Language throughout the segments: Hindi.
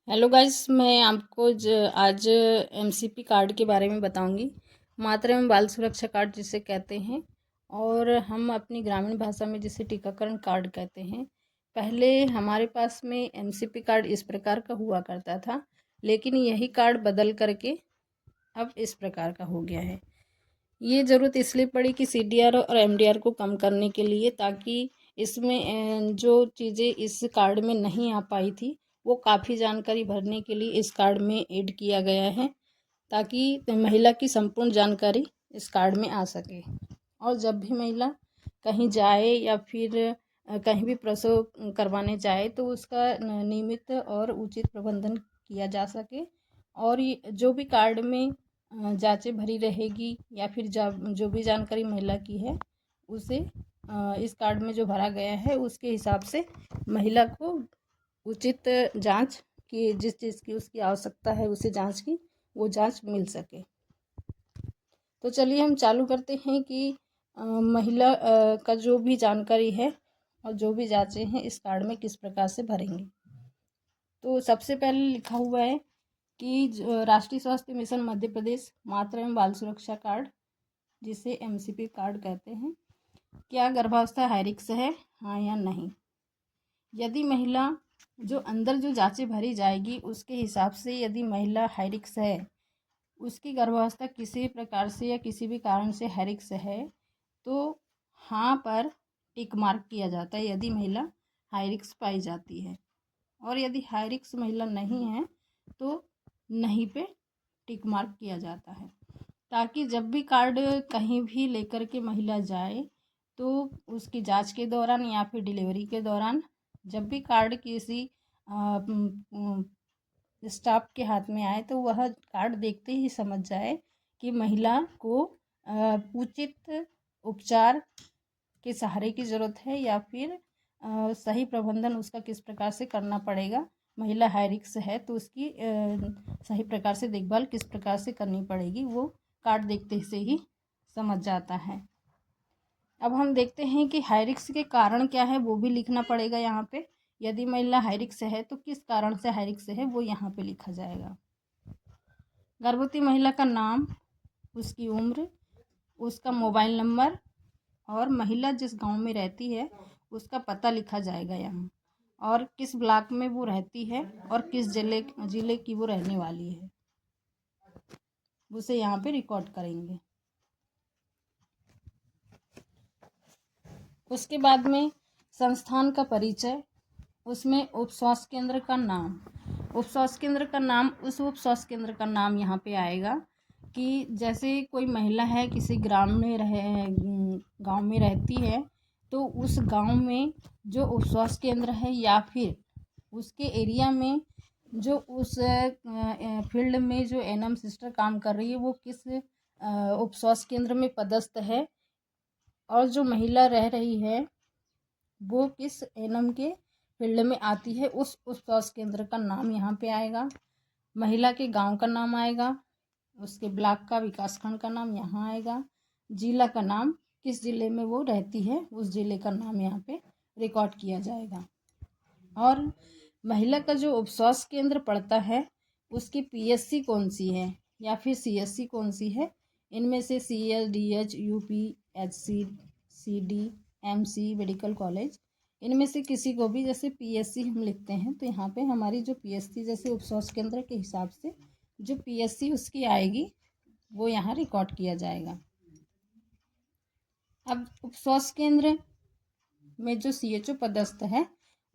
हेलो गाइस, मैं आपको आज एमसीपी कार्ड के बारे में बताऊंगी। मातृ एवं बाल सुरक्षा कार्ड जिसे कहते हैं, और हम अपनी ग्रामीण भाषा में जिसे टीकाकरण कार्ड कहते हैं। पहले हमारे पास में एमसीपी कार्ड इस प्रकार का हुआ करता था, लेकिन यही कार्ड बदल करके अब इस प्रकार का हो गया है। ये ज़रूरत इसलिए पड़ी कि सीडीआर और एमडीआर को कम करने के लिए, ताकि इसमें जो चीज़ें इस कार्ड में नहीं आ पाई थी वो काफ़ी जानकारी भरने के लिए इस कार्ड में ऐड किया गया है, ताकि महिला की संपूर्ण जानकारी इस कार्ड में आ सके। और जब भी महिला कहीं जाए या फिर कहीं भी प्रसव करवाने जाए तो उसका नियमित और उचित प्रबंधन किया जा सके। और जो भी कार्ड में जांचें भरी रहेगी या फिर जो भी जानकारी महिला की है उसे इस कार्ड में जो भरा गया है उसके हिसाब से महिला को उचित जांच की, जिस चीज़ की उसकी आवश्यकता है उसे जांच की वो जांच मिल सके। तो चलिए हम चालू करते हैं कि महिला का जो भी जानकारी है और जो भी जांचें हैं इस कार्ड में किस प्रकार से भरेंगे। तो सबसे पहले लिखा हुआ है कि राष्ट्रीय स्वास्थ्य मिशन मध्य प्रदेश मातृ एवं बाल सुरक्षा कार्ड, जिसे एमसीपी कार्ड कहते हैं, क्या गर्भावस्था हाई रिस्क है, हाँ या नहीं। यदि महिला जो अंदर जो जांचें भरी जाएगी उसके हिसाब से यदि महिला हाई रिस्क है, उसकी गर्भावस्था किसी प्रकार से या किसी भी कारण से हाई रिस्क है, तो हाँ पर टिक मार्क किया जाता है यदि महिला हाई रिस्क पाई जाती है। और यदि हाई रिस्क महिला नहीं है तो नहीं पे टिक मार्क किया जाता है, ताकि जब भी कार्ड कहीं भी लेकर के महिला जाए तो उसकी जांच के दौरान या फिर डिलीवरी के दौरान जब भी कार्ड किसी स्टाफ के हाथ में आए तो वह कार्ड देखते ही समझ जाए कि महिला को उचित उपचार के सहारे की ज़रूरत है या फिर सही प्रबंधन उसका किस प्रकार से करना पड़ेगा। महिला हाई रिस्क है तो उसकी सही प्रकार से देखभाल किस प्रकार से करनी पड़ेगी, वो कार्ड देखते से ही समझ जाता है। अब हम देखते हैं कि हाई रिस्क के कारण क्या है वो भी लिखना पड़ेगा यहाँ पे। यदि महिला हाई रिस्क है तो किस कारण से हाई रिस्क है वो यहाँ पे लिखा जाएगा। गर्भवती महिला का नाम, उसकी उम्र, उसका मोबाइल नंबर और महिला जिस गांव में रहती है उसका पता लिखा जाएगा यहाँ, और किस ब्लॉक में वो रहती है और किस जिले की वो रहने वाली है उसे यहाँ पे रिकॉर्ड करेंगे। उसके बाद में संस्थान का परिचय, उसमें उप स्वास्थ्य केंद्र का नाम, उप स्वास्थ्य केंद्र का नाम, उस उप स्वास्थ्य केंद्र का नाम यहाँ पे आएगा कि जैसे कोई महिला है किसी गांव में रहती है तो उस गांव में जो उप स्वास्थ्य केंद्र है या फिर उसके एरिया में जो उस फील्ड में जो एनएम सिस्टर काम कर रही है वो किस उप स्वास्थ्य केंद्र में पदस्थ है, और जो महिला रह रही है वो किस एनएम के फील्ड में आती है, उस स्वास्थ्य केंद्र का नाम यहाँ पे आएगा। महिला के गांव का नाम आएगा, उसके ब्लॉक का विकासखंड का नाम यहाँ आएगा, जिला का नाम, किस जिले में वो रहती है उस जिले का नाम यहाँ पे रिकॉर्ड किया जाएगा। और महिला का जो उप स्वास्थ्य केंद्र पड़ता है उसकी पीएससी कौन सी है या फिर सीएससी कौन सी है, इनमें से CS, DH, UP, HC, CD, MC, medical college, इनमें से किसी को भी, जैसे पीएससी हम लिखते हैं तो यहाँ पे हमारी जो पीएससी जैसे उप स्वास्थ्य केंद्र के हिसाब से जो पीएससी उसकी आएगी वो यहाँ रिकॉर्ड किया जाएगा। अब उप स्वास्थ्य केंद्र में जो सीएचओ पदस्थ है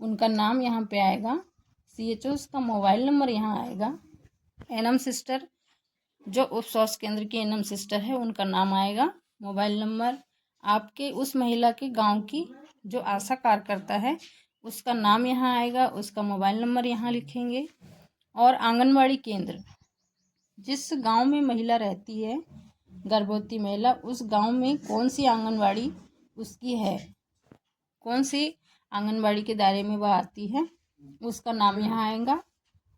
उनका नाम यहाँ पे आएगा, सीएचओ का मोबाइल नंबर यहाँ आएगा, एनएम सिस्टर जो उप स्वास्थ्य केंद्र की एनएम सिस्टर है उनका नाम आएगा, मोबाइल नंबर, आपके उस महिला के गांव की जो आशा कार्यकर्ता है उसका नाम यहाँ आएगा, उसका मोबाइल नंबर यहाँ लिखेंगे। और आंगनवाड़ी केंद्र, जिस गांव में महिला रहती है गर्भवती महिला, उस गांव में कौन सी आंगनवाड़ी उसकी है, कौन सी आंगनवाड़ी के दायरे में वह आती है उसका नाम यहाँ आएगा,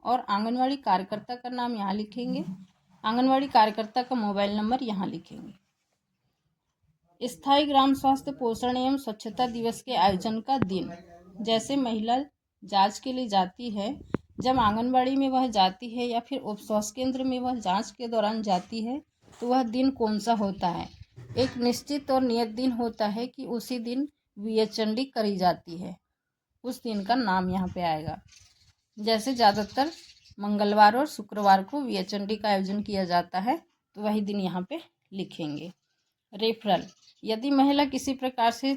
और आंगनवाड़ी कार्यकर्ता का नाम यहाँ लिखेंगे, आंगनवाड़ी कार्यकर्ता का मोबाइल नंबर यहाँ लिखेंगे। स्थायी ग्राम स्वास्थ्य पोषण एवं स्वच्छता दिवस के आयोजन का दिन, जैसे महिला जांच के लिए जाती है जब आंगनबाड़ी में वह जाती है या फिर उप स्वास्थ्य केंद्र में वह जांच के दौरान जाती है तो वह दिन कौन सा होता है। एक निश्चित और नियत दिन होता है कि उसी दिन विएचएनडी करी जाती है, उस दिन का नाम यहाँ पे आएगा। जैसे ज़्यादातर मंगलवार और शुक्रवार को विएचएनडी का आयोजन किया जाता है तो वही दिन यहाँ पे लिखेंगे। रेफरल, यदि महिला किसी प्रकार से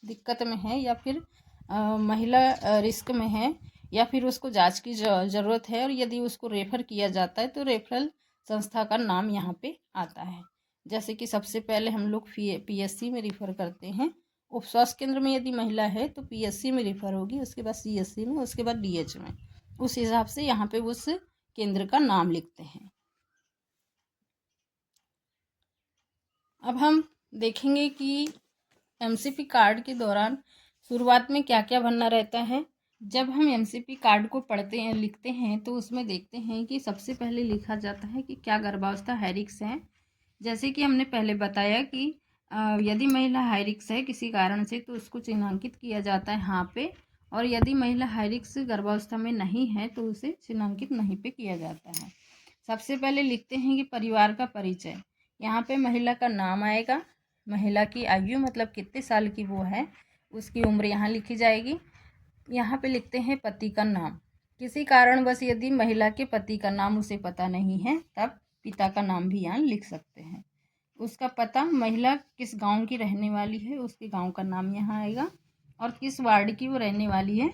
दिक्कत में है या फिर महिला रिस्क में है या फिर उसको जांच की ज़रूरत है और यदि उसको रेफ़र किया जाता है तो रेफरल संस्था का नाम यहाँ पे आता है। जैसे कि सबसे पहले हम लोग पीएससी में रेफ़र करते हैं। उप स्वास्थ्य केंद्र में यदि महिला है तो पीएससी में रेफ़र होगी, उसके बाद सीएससी में, उसके बाद डीएच में। उस हिसाब से यहाँ पे उस केंद्र का नाम लिखते हैं। अब हम देखेंगे कि एमसीपी कार्ड के दौरान शुरुआत में क्या क्या भरना रहता है। जब हम एमसीपी कार्ड को पढ़ते हैं, लिखते हैं, तो उसमें देखते हैं कि सबसे पहले लिखा जाता है कि क्या गर्भावस्था हाई रिस्क है। जैसे कि हमने पहले बताया कि यदि महिला हाई रिस्क है किसी कारण से तो उसको चिन्हांकित किया जाता है हाँ पे, और यदि महिला हाई रिस्क गर्भावस्था में नहीं है तो उसे चिन्हांकित नहीं पे किया जाता है। सबसे पहले लिखते हैं कि परिवार का परिचय। यहाँ पे महिला का नाम आएगा, महिला की आयु मतलब कितने साल की वो है, उसकी उम्र यहाँ लिखी जाएगी। यहाँ पे लिखते हैं पति का नाम। किसी कारणवश यदि महिला के पति का नाम उसे पता नहीं है तब पिता का नाम भी यहाँ लिख सकते हैं। उसका पता, महिला किस गांव की रहने वाली है उसके गांव का नाम यहाँ आएगा, और किस वार्ड की वो रहने वाली है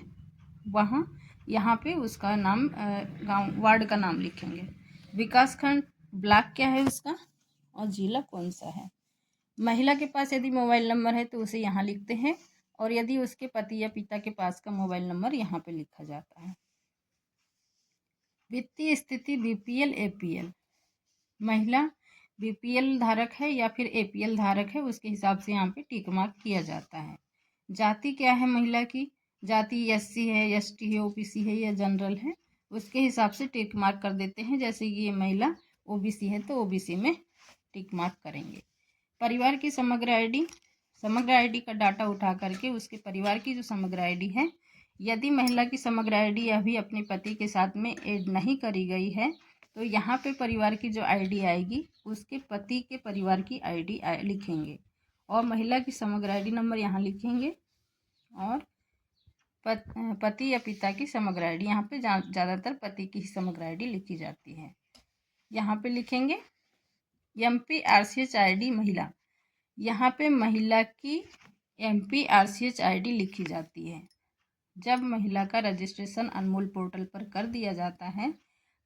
वहाँ यहाँ पे उसका नाम गांव वार्ड का नाम लिखेंगे। विकास खंड, ब्लॉक क्या है उसका, और जिला कौन सा है। महिला के पास यदि मोबाइल नंबर है तो उसे यहाँ लिखते हैं, और यदि उसके पति या पिता के पास का मोबाइल नंबर यहाँ पे लिखा जाता है। वित्तीय स्थिति बीपीएल एपीएल, महिला बीपीएल धारक है या फिर एपीएल धारक है उसके हिसाब से यहाँ पे टिक मार्क किया जाता है। जाति क्या है महिला की, जाति एससी है, एसटी है, ओबीसी है या जनरल है, उसके हिसाब से टिक मार्क कर देते हैं। जैसे कि ये महिला ओबीसी है तो ओबीसी में टिक मार्क करेंगे। परिवार की समग्र आईडी, समग्र आईडी का डाटा उठा करके उसके परिवार की जो समग्र आईडी है, यदि महिला की समग्र आईडी अभी अपने पति के साथ में ऐड नहीं करी गई है तो यहाँ पे परिवार की जो आईडी आएगी उसके पति के परिवार की आईडी लिखेंगे, और महिला की समग्र आईडी नंबर यहाँ लिखेंगे, और पति या पिता की समग्र आईडी, यहाँ पे ज़्यादातर पति की समग्र आईडी लिखी जाती है। यहाँ पे लिखेंगे एमपीआरसीएच आईडी महिला, यहाँ पे महिला की एमपीआरसीएच आईडी लिखी जाती है। जब महिला का रजिस्ट्रेशन अनमोल पोर्टल पर कर दिया जाता है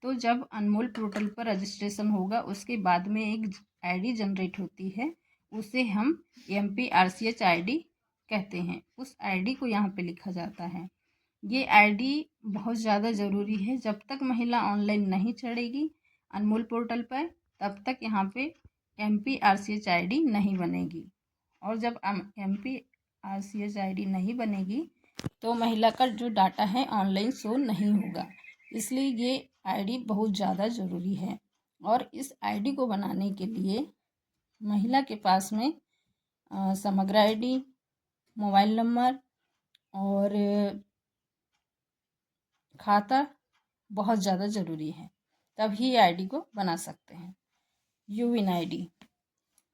तो जब अनमोल पोर्टल पर रजिस्ट्रेशन होगा उसके बाद में एक आईडी जनरेट होती है, उसे हम एमपीआरसीएच आईडी कहते हैं। उस आईडी को यहाँ पे लिखा जाता है। ये आईडी बहुत ज़्यादा ज़रूरी है। जब तक महिला ऑनलाइन नहीं चढ़ेगी अनमोल पोर्टल पर तब तक यहाँ पे एमपीआरसीएच आईडी नहीं बनेगी, और जब एमपीआरसीएच आईडी नहीं बनेगी तो महिला का जो डाटा है ऑनलाइन शो नहीं होगा। इसलिए ये आईडी बहुत ज़्यादा ज़रूरी है, और इस आईडी को बनाने के लिए महिला के पास में समग्र आईडी, मोबाइल नंबर और खाता बहुत ज़्यादा ज़रूरी है, तभी आईडी को बना सकते हैं। यूविन आईडी,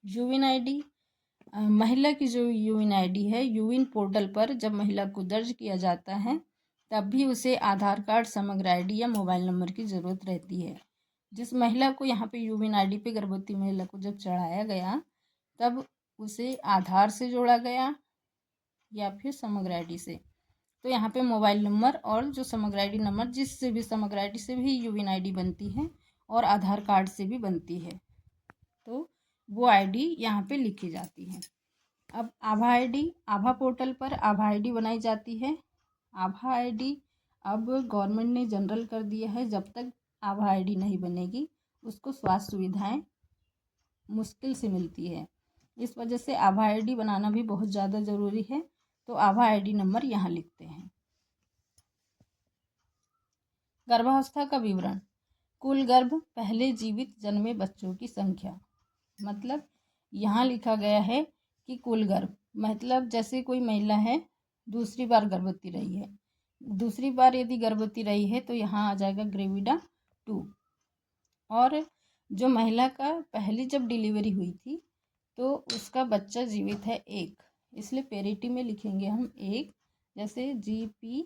यूविन आईडी महिला की जो यूविन आईडी है, यूविन पोर्टल पर जब महिला को दर्ज किया जाता है तब भी उसे आधार कार्ड, समग्र आईडी या मोबाइल नंबर की ज़रूरत रहती है। जिस महिला को यहाँ पे यूविन आईडी पे गर्भवती महिला को जब चढ़ाया गया तब उसे आधार से जोड़ा गया या फिर समग्र आईडी से, तो यहाँ पे मोबाइल नंबर और जो समग्र आईडी नंबर, जिससे भी समग्र आईडी से भी यूविन आईडी बनती है और आधार कार्ड से भी बनती है, तो वो आईडी यहाँ पे लिखी जाती है। अब आभा आईडी, आभा पोर्टल पर आभा आईडी बनाई जाती है। आभा आईडी अब गवर्नमेंट ने जनरल कर दिया है, जब तक आभा आईडी नहीं बनेगी उसको स्वास्थ्य सुविधाएं मुश्किल से मिलती है। इस वजह से आभा आईडी बनाना भी बहुत ज़्यादा ज़रूरी है, तो आभा आईडी नंबर यहाँ लिखते हैं। गर्भावस्था का विवरण, कुल गर्भ, पहले जीवित जन्मे बच्चों की संख्या, मतलब यहाँ लिखा गया है कि कुल गर्भ, मतलब जैसे कोई महिला है दूसरी बार गर्भवती रही है दूसरी बार यदि गर्भवती रही है तो यहाँ आ जाएगा ग्रेविडा 2। और जो महिला का पहली जब डिलीवरी हुई थी तो उसका बच्चा जीवित है 1, इसलिए पेरिटी में लिखेंगे हम 1, जैसे GPLASD।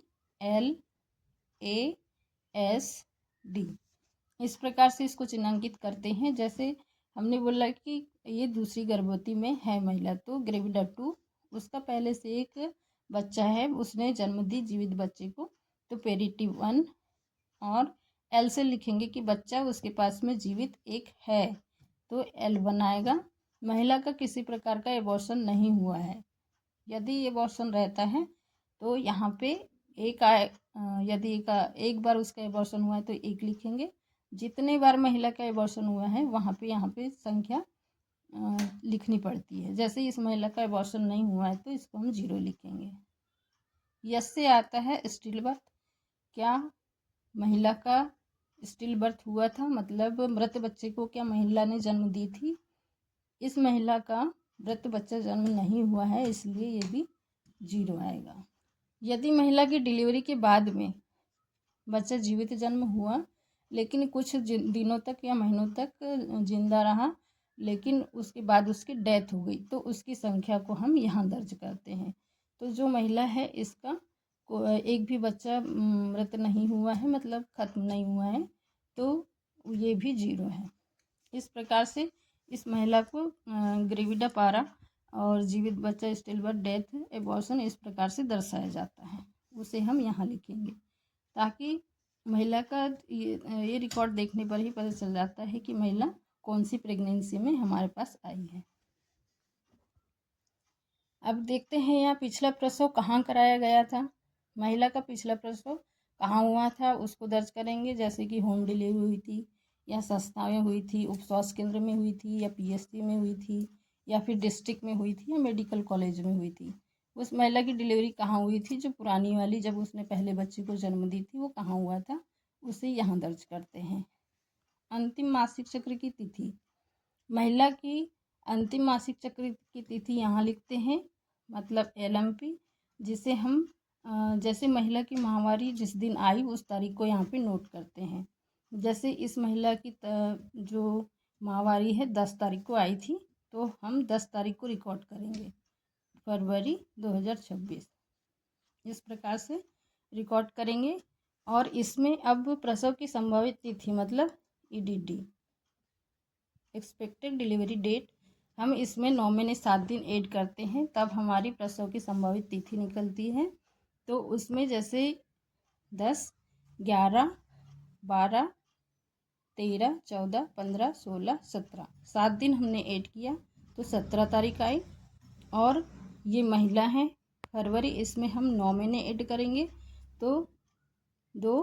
इस प्रकार से इसको चिन्हांकित करते हैं। जैसे हमने बोला कि ये दूसरी गर्भवती में है महिला, तो ग्रेविडा 2 उसका पहले से एक बच्चा है, उसने जन्म दी जीवित बच्चे को, तो पेरिटी 1। और एल से लिखेंगे कि बच्चा उसके पास में जीवित 1 है, तो L1 आएगा। महिला का किसी प्रकार का एबॉर्शन नहीं हुआ है। यदि एबॉर्शन रहता है तो यहाँ पे एक आए, यदि एक बार उसका एबॉर्शन हुआ है तो 1 लिखेंगे। जितने बार महिला का एबॉर्शन हुआ है वहाँ पे संख्या लिखनी पड़ती है। जैसे इस महिला का एबॉर्शन नहीं हुआ है तो इसको हम 0 लिखेंगे। यस से आता है स्टिल बर्थ। क्या महिला का स्टिल बर्थ हुआ था, मतलब मृत बच्चे को क्या महिला ने जन्म दी थी? इस महिला का मृत बच्चा जन्म नहीं हुआ है, इसलिए ये भी 0 आएगा। यदि महिला की डिलीवरी के बाद में बच्चा जीवित जन्म हुआ लेकिन कुछ दिनों तक या महीनों तक जिंदा रहा, लेकिन उसके बाद उसकी डेथ हो गई, तो उसकी संख्या को हम यहाँ दर्ज करते हैं। तो जो महिला है इसका एक भी बच्चा मृत नहीं हुआ है, मतलब खत्म नहीं हुआ है, तो ये भी 0 है। इस प्रकार से इस महिला को ग्रेविडा पारा और जीवित बच्चा, स्टिल बर्थ, डेथ, एबॉर्शन इस प्रकार से दर्शाया जाता है। उसे हम यहाँ लिखेंगे ताकि महिला का ये रिकॉर्ड देखने पर ही पता चल जाता है कि महिला कौन सी प्रेगनेंसी में हमारे पास आई है। अब देखते हैं यहाँ पिछला प्रसव कहाँ कराया गया था। महिला का पिछला प्रसव कहाँ हुआ था उसको दर्ज करेंगे, जैसे कि होम डिलीवरी हुई थी या संस्था में हुई थी, उप स्वास्थ्य केंद्र में हुई थी या PSC में हुई थी या फिर डिस्ट्रिक्ट में हुई थी या मेडिकल कॉलेज में हुई थी। उस महिला की डिलीवरी कहाँ हुई थी, जो पुरानी वाली जब उसने पहले बच्चे को जन्म दी थी वो कहाँ हुआ था, उसे यहाँ दर्ज करते हैं। अंतिम मासिक चक्र की तिथि, महिला की अंतिम मासिक चक्र की तिथि यहाँ लिखते हैं, मतलब LMP, जिसे हम जैसे महिला की माहवारी जिस दिन आई उस तारीख को यहाँ पे नोट करते हैं। जैसे इस महिला की जो माहवारी है 10 तारीख को आई थी, तो हम 10 तारीख को रिकॉर्ड करेंगे, फरवरी 2026। इस प्रकार से रिकॉर्ड करेंगे। और इसमें अब प्रसव की संभावित तिथि, मतलब EDD, एक्सपेक्टेड डिलीवरी डेट, हम इसमें 9 महीने 7 दिन ऐड करते हैं, तब हमारी प्रसव की संभावित तिथि निकलती है। तो उसमें जैसे 10, 11, 12, 13, 14, 15, 16, 17, 7 दिन हमने ऐड किया तो 17 तारीख आई। और ये महिला है फरवरी, इसमें हम 9 महीने ऐड करेंगे तो 2,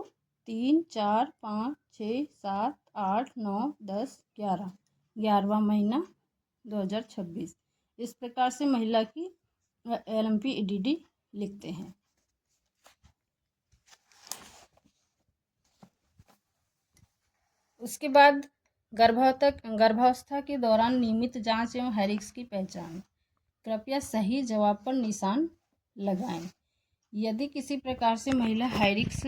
3, 4, 5, 6, 7, 8, 9, 10, 11, 11वां महीना 2026। इस प्रकार से महिला की LMP EDD लिखते हैं। उसके बाद गर्भावस्था के दौरान नियमित जांच एवं हाइरिस्क की पहचान। कृपया सही जवाब पर निशान लगाएं। यदि किसी प्रकार से महिला हाइरिस्क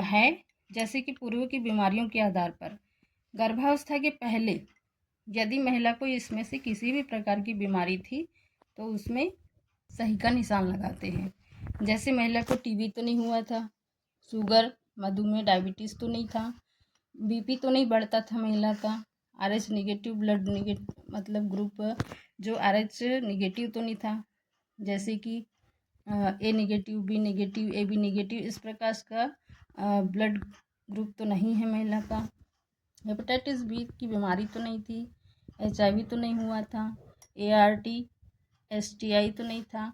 है, जैसे कि पूर्व की बीमारियों के आधार पर, गर्भावस्था के पहले यदि महिला को इसमें से किसी भी प्रकार की बीमारी थी तो उसमें सही का निशान लगाते हैं। जैसे महिला को TB तो नहीं हुआ था, शुगर, मधुमेह, डायबिटीज़ तो नहीं था, BP तो नहीं बढ़ता था महिला का, RH निगेटिव ब्लड निगेटिव मतलब ग्रुप जो RH निगेटिव तो नहीं था, जैसे कि A negative, B negative, AB negative, इस प्रकार का ब्लड ग्रुप तो नहीं है महिला का। हेपेटाइटिस B की बीमारी तो नहीं थी, HIV तो नहीं हुआ था, ART STI तो नहीं था,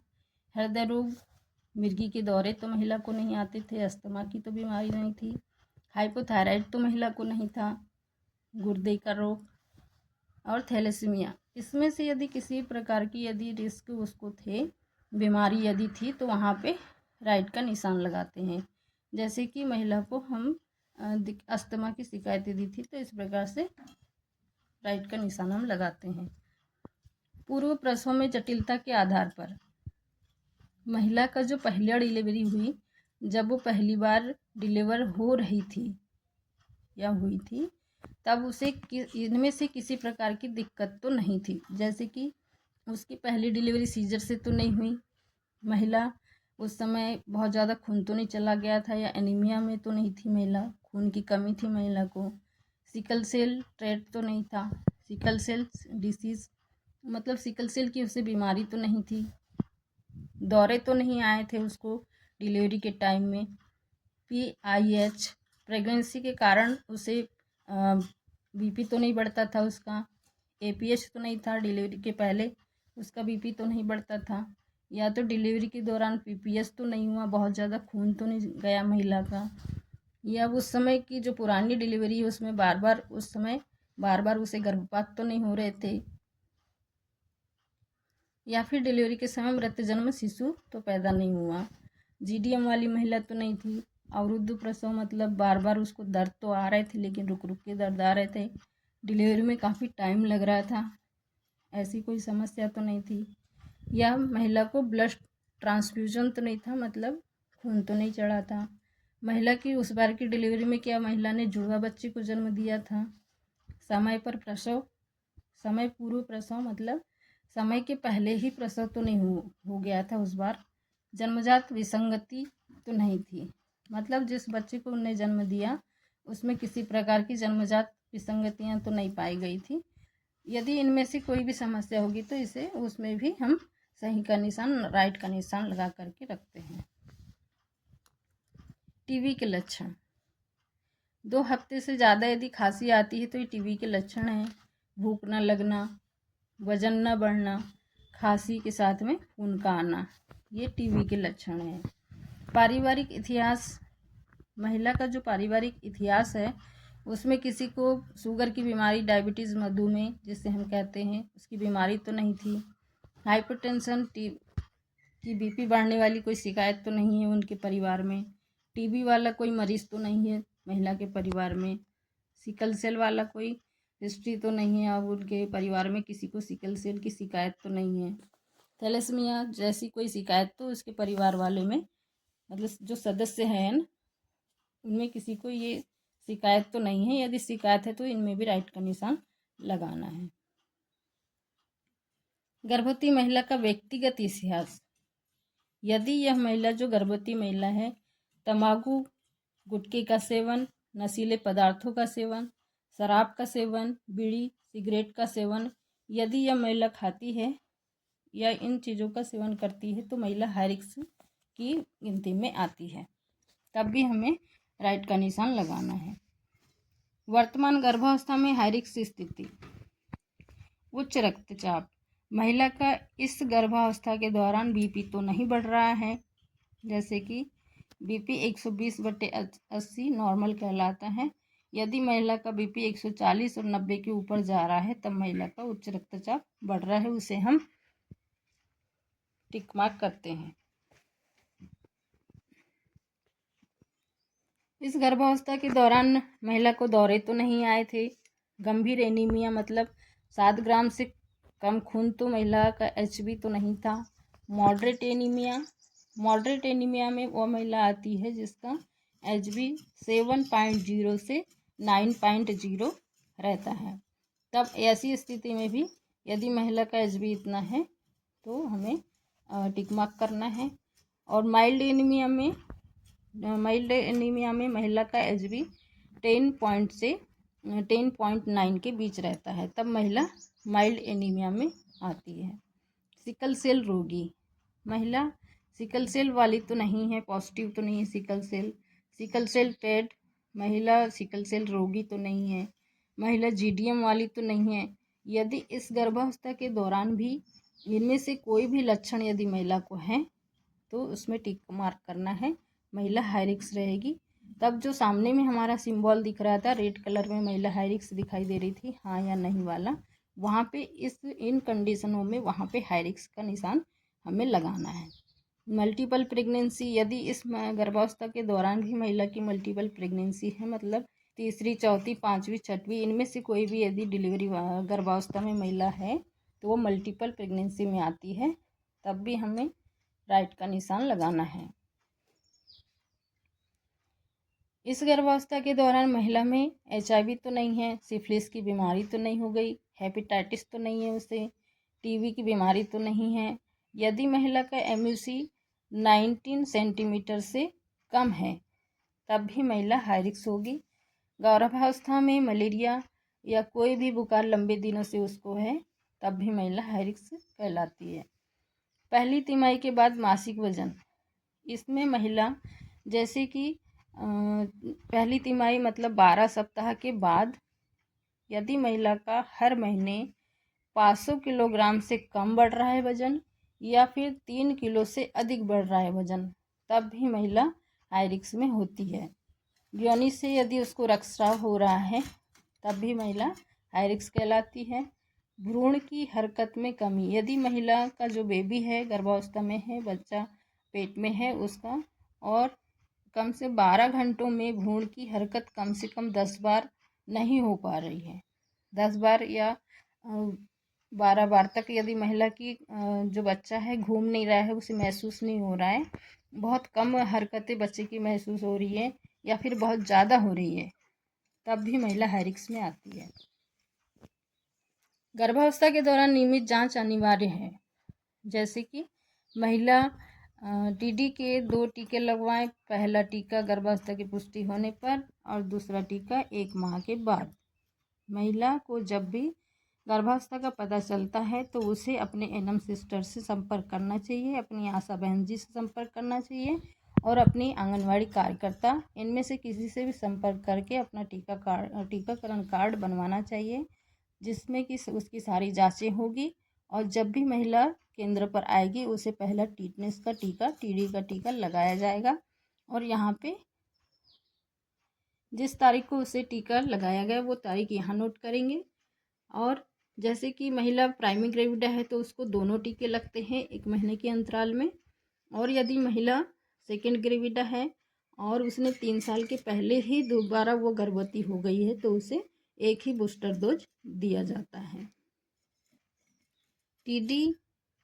हृदय रोग, मिर्गी के दौरे तो महिला को नहीं आते थे, अस्थमा की तो बीमारी नहीं थी, हाइपोथायराइड तो महिला को नहीं था, गुर्दे का रोग और थैलेसीमिया, इसमें से यदि किसी प्रकार की यदि रिस्क उसको थे, बीमारी यदि थी, तो वहाँ पे राइट का निशान लगाते हैं। जैसे कि महिला को हम अस्थमा की शिकायतें दी थी, तो इस प्रकार से राइट का निशान हम लगाते हैं। पूर्व प्रसव में जटिलता के आधार पर महिला का जो पहला डिलीवरी हुई जब वो पहली बार डिलीवर हो रही थी या हुई थी, तब उसे इनमें से किसी प्रकार की दिक्कत तो नहीं थी। जैसे कि उसकी पहली डिलीवरी सीजर से तो नहीं हुई, महिला उस समय बहुत ज़्यादा खून तो नहीं चला गया था, या एनीमिया में तो नहीं थी महिला, खून की कमी थी महिला को, सिकल सेल ट्रेट तो नहीं था, सिकल सेल डिसीज़ मतलब सिकल सेल की उसे बीमारी तो नहीं थी, दौरे तो नहीं आए थे उसको डिलीवरी के टाइम में, PIH प्रेगनेंसी के कारण उसे BP तो नहीं बढ़ता था उसका, APH तो नहीं था डिलीवरी के पहले, उसका BP तो नहीं बढ़ता था, या तो डिलीवरी के दौरान PPS तो नहीं हुआ, बहुत ज़्यादा खून तो नहीं गया महिला का, या उस समय की जो पुरानी डिलीवरी है उसमें बार बार उसे गर्भपात तो नहीं हो रहे थे, या फिर डिलीवरी के समय मृत जन्म शिशु तो पैदा नहीं हुआ। GDM वाली महिला तो नहीं थी। अवरुद्ध प्रसव मतलब बार बार उसको दर्द तो आ रहे थे, लेकिन रुक रुक के दर्द आ रहे थे, डिलीवरी में काफ़ी टाइम लग रहा था, ऐसी कोई समस्या तो नहीं थी। या महिला को ब्लड ट्रांसफ्यूजन तो नहीं था, मतलब खून तो नहीं चढ़ा था। महिला की उस बार की डिलीवरी में क्या महिला ने जुड़वा बच्चे को जन्म दिया था। समय पर प्रसव, समय पूर्व प्रसव मतलब समय के पहले ही प्रसव तो नहीं हो गया था उस बार। जन्मजात विसंगति तो नहीं थी, मतलब जिस बच्चे को उन्हें जन्म दिया उसमें किसी प्रकार की जन्मजात विसंगतियां तो नहीं पाई गई थी। यदि इनमें से कोई भी समस्या होगी तो इसे उसमें भी हम सही का निशान, राइट का निशान लगा करके रखते हैं। टीबी के लक्षण, 2 हफ्ते से ज़्यादा यदि खांसी आती है तो ये टीबी के लक्षण हैं। भूख न लगना, वजन न बढ़ना, खांसी के साथ में खून का आना, ये टीबी के लक्षण हैं। पारिवारिक इतिहास, महिला का जो पारिवारिक इतिहास है उसमें किसी को शुगर की बीमारी, डायबिटीज़, मधुमेह जिसे हम कहते हैं, उसकी बीमारी तो नहीं थी। हाइपरटेंशन की BP बढ़ने वाली कोई शिकायत तो नहीं है उनके परिवार में। टीबी वाला कोई मरीज़ तो नहीं है महिला के परिवार में। सिकल सेल वाला कोई हिस्ट्री तो नहीं है, अब उनके परिवार में किसी को सिकल सेल की शिकायत तो नहीं है। थैलेसीमिया जैसी कोई शिकायत तो उसके परिवार वाले में, मतलब जो सदस्य हैं उनमें किसी को ये शिकायत तो नहीं है। यदि शिकायत है तो इनमें भी राइट का निशान लगाना है। गर्भवती महिला का व्यक्तिगत इतिहास, यदि यह महिला जो गर्भवती महिला है तंबाकू, गुटखे का सेवन, नशीले पदार्थों का सेवन, शराब का सेवन, बीड़ी सिगरेट का सेवन, यदि यह महिला खाती है या इन चीज़ों का सेवन करती है तो महिला हाई रिस्क की गिनती में आती है, तब भी हमें राइट का निशान लगाना है। वर्तमान गर्भावस्था में हाई रिस्क स्थिति, उच्च रक्तचाप, महिला का इस गर्भावस्था के दौरान BP तो नहीं बढ़ रहा है, जैसे कि BP 120/80 नॉर्मल कहलाता है। यदि महिला का BP 140 और 90 के ऊपर जा रहा है तब महिला का उच्च रक्तचाप बढ़ रहा है, उसे हम टिक मार्क करते हैं। इस गर्भावस्था के दौरान महिला को दौरे तो नहीं आए थे। गंभीर एनीमिया मतलब 7 ग्राम से कम खून तो महिला का HB तो नहीं था। मॉडरेट एनीमिया में वो महिला आती है जिसका HB 7.0 से 9.0 रहता है। तब ऐसी स्थिति में भी यदि महिला का HB इतना है तो हमें टिक मार्क करना है। और माइल्ड एनीमिया में महिला का HB 10.9 के बीच रहता है, तब महिला माइल्ड एनीमिया में आती है। सिकल सेल रोगी, महिला सिकल सेल वाली तो नहीं है, पॉजिटिव तो नहीं है सिकल सेल टेड, महिला सिकल सेल रोगी तो नहीं है, महिला GDM वाली तो नहीं है। यदि इस गर्भावस्था के दौरान भी इनमें से कोई भी लक्षण यदि महिला को है तो उसमें टिक मार्क करना है, महिला हाई रिस्क रहेगी। तब जो सामने में हमारा सिंबल दिख रहा था रेड कलर में, महिला हाई रिस्क दिखाई दे रही थी हाँ या नहीं वाला, वहाँ पे इन कंडीशनों में वहाँ पे हाई रिस्क का निशान हमें लगाना है। मल्टीपल प्रेगनेंसी, यदि इस गर्भावस्था के दौरान भी महिला की मल्टीपल प्रेगनेंसी है, मतलब तीसरी, चौथी, पाँचवीं, छठवीं, इनमें से कोई भी यदि डिलीवरी गर्भावस्था में महिला है तो वो मल्टीपल प्रेगनेंसी में आती है, तब भी हमें राइट का निशान लगाना है। इस गर्भावस्था के दौरान महिला में HIV तो नहीं है, सिफिलिस की बीमारी तो नहीं हो गई, हेपेटाइटिस तो नहीं है उसे, टीबी की बीमारी तो नहीं है। यदि महिला का MUC 19 सेंटीमीटर से कम है तब भी महिला हाई रिस्क होगी। गर्भावस्था में मलेरिया या कोई भी बुखार लंबे दिनों से उसको है तब भी महिला हाई रिस्क कहलाती है। पहली तिमाही के बाद मासिक वजन, इसमें महिला जैसे कि पहली तिमाही मतलब 12 सप्ताह के बाद यदि महिला का हर महीने 500 किलोग्राम से कम बढ़ रहा है वजन या फिर 3 किलो से अधिक बढ़ रहा है वजन तब भी महिला हाई रिस्क में होती है। योनि से यदि उसको रक्तस्राव हो रहा है तब भी महिला हाई रिस्क कहलाती है। भ्रूण की हरकत में कमी, यदि महिला का जो बेबी है गर्भावस्था में है, बच्चा पेट में है उसका, और कम से 12 घंटों में भ्रूण की हरकत कम से कम 10 बार नहीं हो पा रही है, 10 बार या 12 बार तक यदि महिला की जो बच्चा है घूम नहीं रहा है, उसे महसूस नहीं हो रहा है, बहुत कम हरकतें बच्चे की महसूस हो रही है या फिर बहुत ज़्यादा हो रही है तब भी महिला हाई रिस्क में आती है। गर्भावस्था के दौरान नियमित जांच अनिवार्य है, जैसे कि महिला TD के 2 टीके लगवाएं। पहला टीका गर्भावस्था की पुष्टि होने पर और दूसरा टीका 1 माह के बाद। महिला को जब भी गर्भावस्था का पता चलता है तो उसे अपने एनम सिस्टर से संपर्क करना चाहिए, अपनी आशा बहन जी से संपर्क करना चाहिए और अपनी आंगनवाड़ी कार्यकर्ता, इनमें से किसी से भी संपर्क करके अपना टीकाकरण कार्ड बनवाना चाहिए, जिसमें कि उसकी सारी जांचें होगी। और जब भी महिला केंद्र पर आएगी उसे पहला टीटनेस का टीका, TD का टीका लगाया जाएगा और यहाँ पे जिस तारीख को उसे टीका लगाया गया वो तारीख यहाँ नोट करेंगे। और जैसे कि महिला प्राइमरी ग्रेविडा है तो उसको दोनों टीके लगते हैं 1 महीने के अंतराल में, और यदि महिला सेकेंड ग्रेविडा है और उसने 3 साल के पहले ही दोबारा वो गर्भवती हो गई है तो उसे एक ही बूस्टर डोज दिया जाता है। TD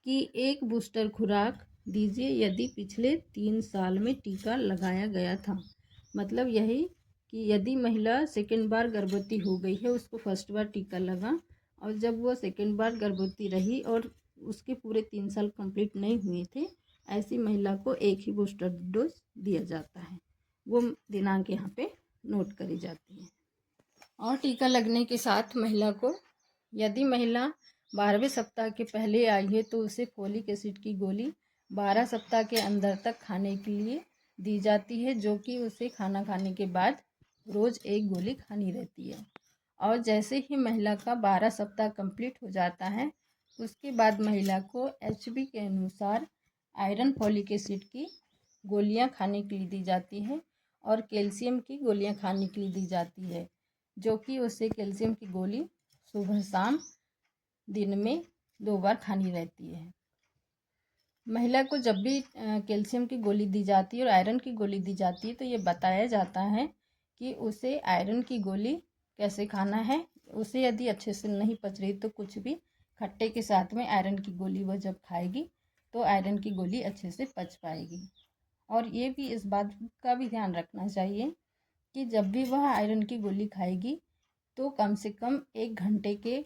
की एक बूस्टर खुराक दीजिए यदि पिछले 3 साल में टीका लगाया गया था। मतलब यही कि यदि महिला सेकेंड बार गर्भवती हो गई है, उसको फर्स्ट बार टीका लगा और जब वो सेकेंड बार गर्भवती रही और उसके पूरे 3 साल कंप्लीट नहीं हुए थे, ऐसी महिला को एक ही बूस्टर डोज दिया जाता है। वो दिनांक यहाँ पे नोट करी जाती है। और टीका लगने के साथ महिला को, यदि महिला 12वें सप्ताह के पहले आई है तो उसे फोलिक एसिड की गोली 12 सप्ताह के अंदर तक खाने के लिए दी जाती है, जो कि उसे खाना खाने के बाद रोज़ 1 गोली खानी रहती है। और जैसे ही महिला का 12 सप्ताह कंप्लीट हो जाता है उसके बाद महिला को HB के अनुसार आयरन फॉलिक एसिड की गोलियां खाने के लिए दी जाती है और कैल्शियम की गोलियां खाने के लिए दी जाती है, जो कि उसे कैल्शियम की गोली सुबह शाम दिन में 2 बार खानी रहती है। महिला को जब भी कैल्शियम की गोली दी जाती है और आयरन की गोली दी जाती है तो ये बताया जाता है कि उसे आयरन की गोली कैसे खाना है। उसे यदि अच्छे से नहीं पच रही तो कुछ भी खट्टे के साथ में आयरन की गोली वह जब खाएगी तो आयरन की गोली अच्छे से पच पाएगी। और ये भी इस बात का भी ध्यान रखना चाहिए कि जब भी वह आयरन की गोली खाएगी तो कम से कम 1 घंटे के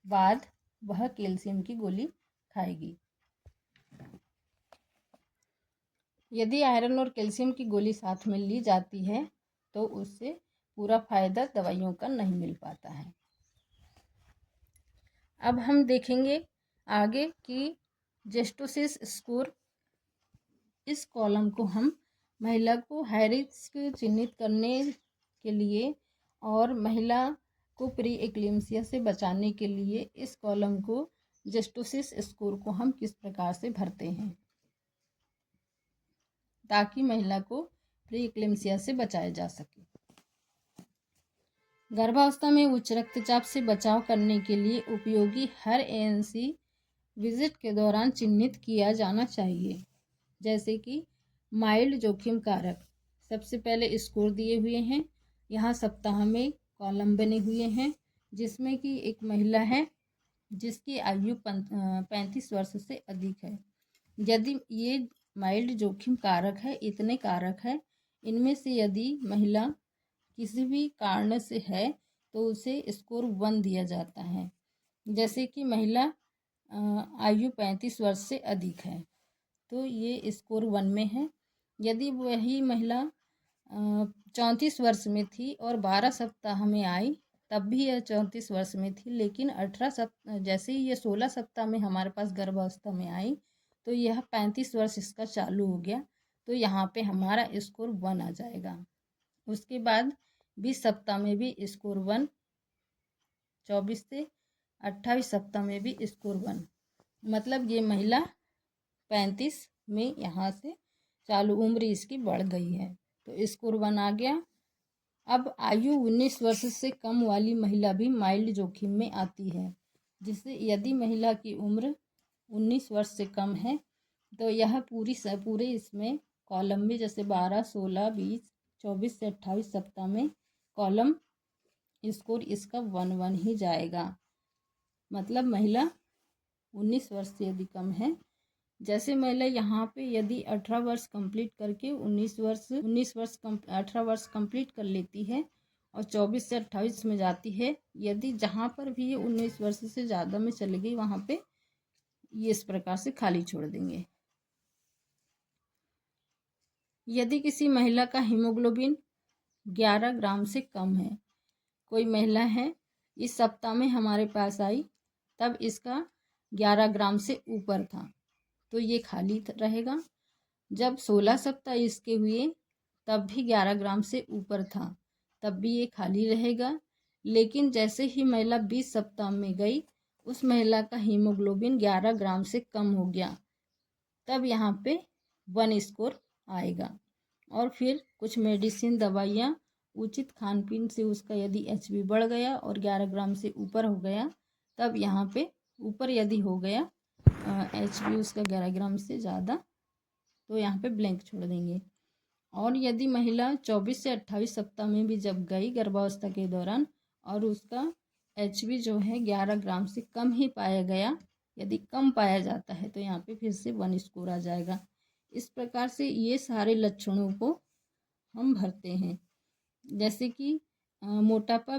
बाद वह कैल्शियम की गोली खाएगी। यदि आयरन और कैल्शियम की गोली साथ में ली जाती है तो उससे पूरा फायदा दवाइयों का नहीं मिल पाता है। अब हम देखेंगे आगे कि जेस्टोसिस स्कोर, इस कॉलम को हम महिला को हाई रिस्क चिन्हित करने के लिए और महिला को प्री एक्लेम्सिया से बचाने के लिए इस कॉलम को जेस्टोसिस स्कोर को हम किस प्रकार से भरते हैं ताकि महिला को प्री एक्लेम्सिया से बचाया जा सके। गर्भावस्था में उच्च रक्तचाप से बचाव करने के लिए उपयोगी हर ANC विजिट के दौरान चिन्हित किया जाना चाहिए, जैसे कि माइल्ड जोखिम कारक। सबसे पहले स्कोर दिए हुए हैं, यहाँ सप्ताह में कॉलम बने हुए हैं, जिसमें कि एक महिला है जिसकी आयु 35 वर्ष से अधिक है। यदि ये माइल्ड जोखिम कारक है, इतने कारक है इनमें से यदि महिला किसी भी कारण से है तो उसे स्कोर 1 दिया जाता है। जैसे कि महिला आयु 35 वर्ष से अधिक है तो ये स्कोर 1 में है। यदि वही महिला 34 वर्ष में थी और 12 सप्ताह में आई तब भी यह 34 वर्ष में थी, लेकिन 18 सप्ताह जैसे ही ये 16 सप्ताह में हमारे पास गर्भावस्था में आई तो यह 35 वर्ष इसका चालू हो गया, तो यहाँ पे हमारा स्कोर 1 आ जाएगा। उसके बाद 20 सप्ताह में भी स्कोर 1, 24 से 28 सप्ताह में भी स्कोर 1, मतलब ये महिला 35 में यहाँ से चालू उम्र इसकी बढ़ गई है तो स्कोर 1 आ गया। अब आयु 19 वर्ष से कम वाली महिला भी माइल्ड जोखिम में आती है, जिससे यदि महिला की उम्र 19 वर्ष से कम है तो यह पूरे इसमें कॉलम में जैसे 12, 16, 20, 24 से 28 सप्ताह में कॉलम स्कोर इसका 1 ही जाएगा। मतलब महिला 19 वर्ष से यदि कम है, जैसे महिला यहाँ पे यदि 18 वर्ष कंप्लीट करके 18 वर्ष कंप्लीट कर लेती है और 24 से 28 में जाती है, यदि जहाँ पर भी ये 19 वर्ष से ज़्यादा में चली गई वहाँ पे ये इस प्रकार से खाली छोड़ देंगे। यदि किसी महिला का हीमोग्लोबिन 11 ग्राम से कम है, कोई महिला है इस सप्ताह में हमारे पास आई तब इसका 11 ग्राम से ऊपर था तो ये खाली रहेगा। जब 16 सप्ताह इसके हुए तब भी 11 ग्राम से ऊपर था तब भी ये खाली रहेगा। लेकिन जैसे ही महिला 20 सप्ताह में गई उस महिला का हीमोग्लोबिन 11 ग्राम से कम हो गया, तब यहाँ पे 1 स्कोर आएगा। और फिर कुछ मेडिसिन दवाइयाँ उचित खान पीन से उसका यदि HB बढ़ गया और 11 ग्राम से ऊपर हो गया तब यहाँ पे ऊपर यदि हो गया HB उसका 11 ग्राम से ज़्यादा तो यहाँ पे ब्लैंक छोड़ देंगे। और यदि महिला 24 से 28 सप्ताह में भी जब गई गर्भावस्था के दौरान और उसका HB जो है 11 ग्राम से कम ही पाया गया, यदि कम पाया जाता है तो यहाँ पे फिर से 1 स्कोर आ जाएगा। इस प्रकार से ये सारे लक्षणों को हम भरते हैं। जैसे कि मोटापा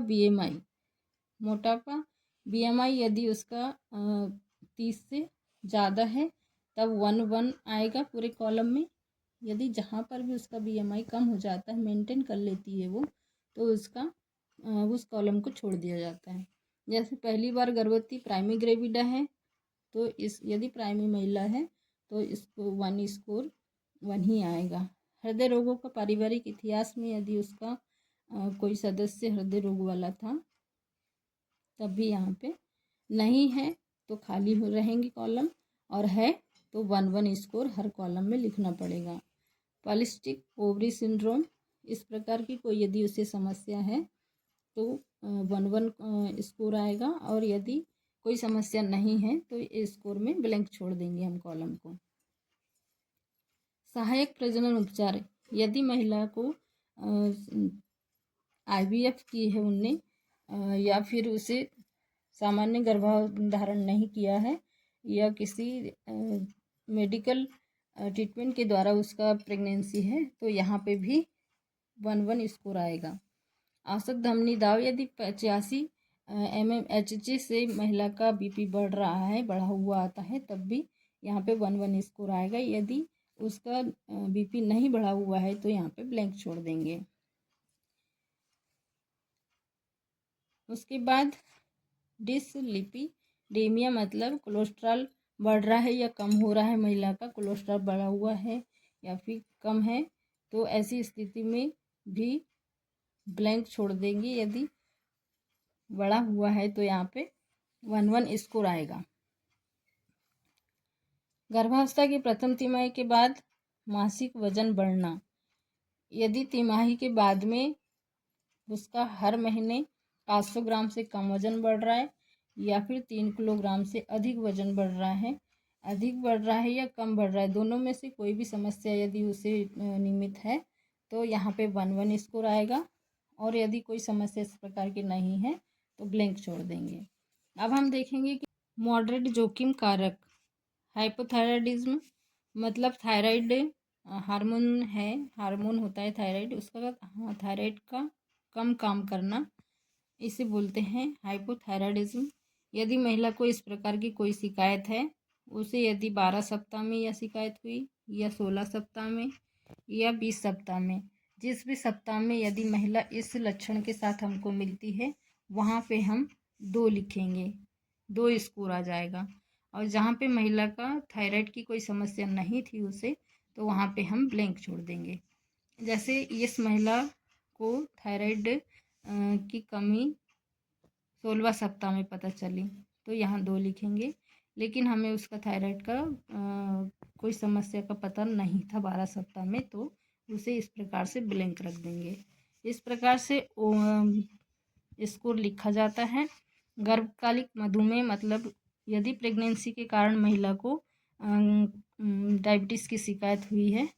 BMI यदि उसका 30 से ज़्यादा है तब 1 आएगा पूरे कॉलम में। यदि जहाँ पर भी उसका BMI कम हो जाता है, मेंटेन कर लेती है वो, तो उसका उस कॉलम को छोड़ दिया जाता है। जैसे पहली बार गर्भवती प्राइमी ग्रेविडा है तो यदि प्राइमी महिला है तो इसको 1 स्कोर 1 ही आएगा। हृदय रोगों का पारिवारिक इतिहास में यदि उसका कोई सदस्य हृदय रोग वाला था तब भी यहाँ पे नहीं है तो खाली हो रहेंगे कॉलम, और है तो 1 स्कोर हर कॉलम में लिखना पड़ेगा। पॉलिसिस्टिक ओवरी सिंड्रोम, इस प्रकार की कोई यदि उसे समस्या है तो 1 स्कोर आएगा, और यदि कोई समस्या नहीं है तो इस स्कोर में ब्लैंक छोड़ देंगे हम कॉलम को। सहायक प्रजनन उपचार, यदि महिला को IVF की है उनने या फिर उसे सामान्य गर्भधारण नहीं किया है या किसी मेडिकल ट्रीटमेंट के द्वारा उसका प्रेगनेंसी है तो यहाँ पे भी 1 स्कोर आएगा। औसत धमनी दाव, यदि 85 mmHg से महिला का BP बढ़ा हुआ आता है तब भी यहाँ पे 1 स्कोर आएगा। यदि उसका BP नहीं बढ़ा हुआ है तो यहाँ पे ब्लैंक छोड़ देंगे। उसके बाद डिसलिपिडेमिया, मतलब कोलेस्ट्रॉल बढ़ रहा है या कम हो रहा है, महिला का कोलेस्ट्रॉल बढ़ा हुआ है या फिर कम है, तो ऐसी स्थिति में भी ब्लैंक छोड़ देंगे। यदि बढ़ा हुआ है तो यहाँ पे 1 स्कोर आएगा। गर्भावस्था की प्रथम तिमाही के बाद मासिक वजन बढ़ना, यदि तिमाही के बाद में उसका हर महीने 500 ग्राम से कम वजन बढ़ रहा है या फिर 3 किलोग्राम से अधिक वजन बढ़ रहा है या कम बढ़ रहा है, दोनों में से कोई भी समस्या यदि उसे नियमित है तो यहाँ पे 1 स्कोर आएगा। और यदि कोई समस्या इस प्रकार की नहीं है तो ब्लैंक छोड़ देंगे। अब हम देखेंगे कि मॉडरेट जोखिम कारक, हाइपोथायराइडिज्म, मतलब थायराइड हार्मोन है, हार्मोन होता है थायराइड, उसका थायराइड का कम काम करना, इसे बोलते हैं हाइपोथायरायडिज्म। यदि महिला को इस प्रकार की कोई शिकायत है, उसे यदि 12 सप्ताह में यह शिकायत हुई या 16 सप्ताह में या 20 सप्ताह में, जिस भी सप्ताह में यदि महिला इस लक्षण के साथ हमको मिलती है, वहाँ पे हम 2 लिखेंगे, 2 स्कोर आ जाएगा। और जहाँ पे महिला का थायराइड की कोई समस्या नहीं थी उसे, तो वहाँ पे हम ब्लैंक छोड़ देंगे। जैसे इस महिला को थायराइड की कमी 16वां सप्ताह में पता चली, तो यहाँ 2 लिखेंगे। लेकिन हमें उसका थायराइड का कोई समस्या का पता नहीं था 12 सप्ताह में, तो उसे इस प्रकार से ब्लैंक रख देंगे। इस प्रकार से स्कोर लिखा जाता है। गर्भकालिक मधुमेह मतलब यदि प्रेगनेंसी के कारण महिला को डायबिटीज़ की शिकायत हुई है,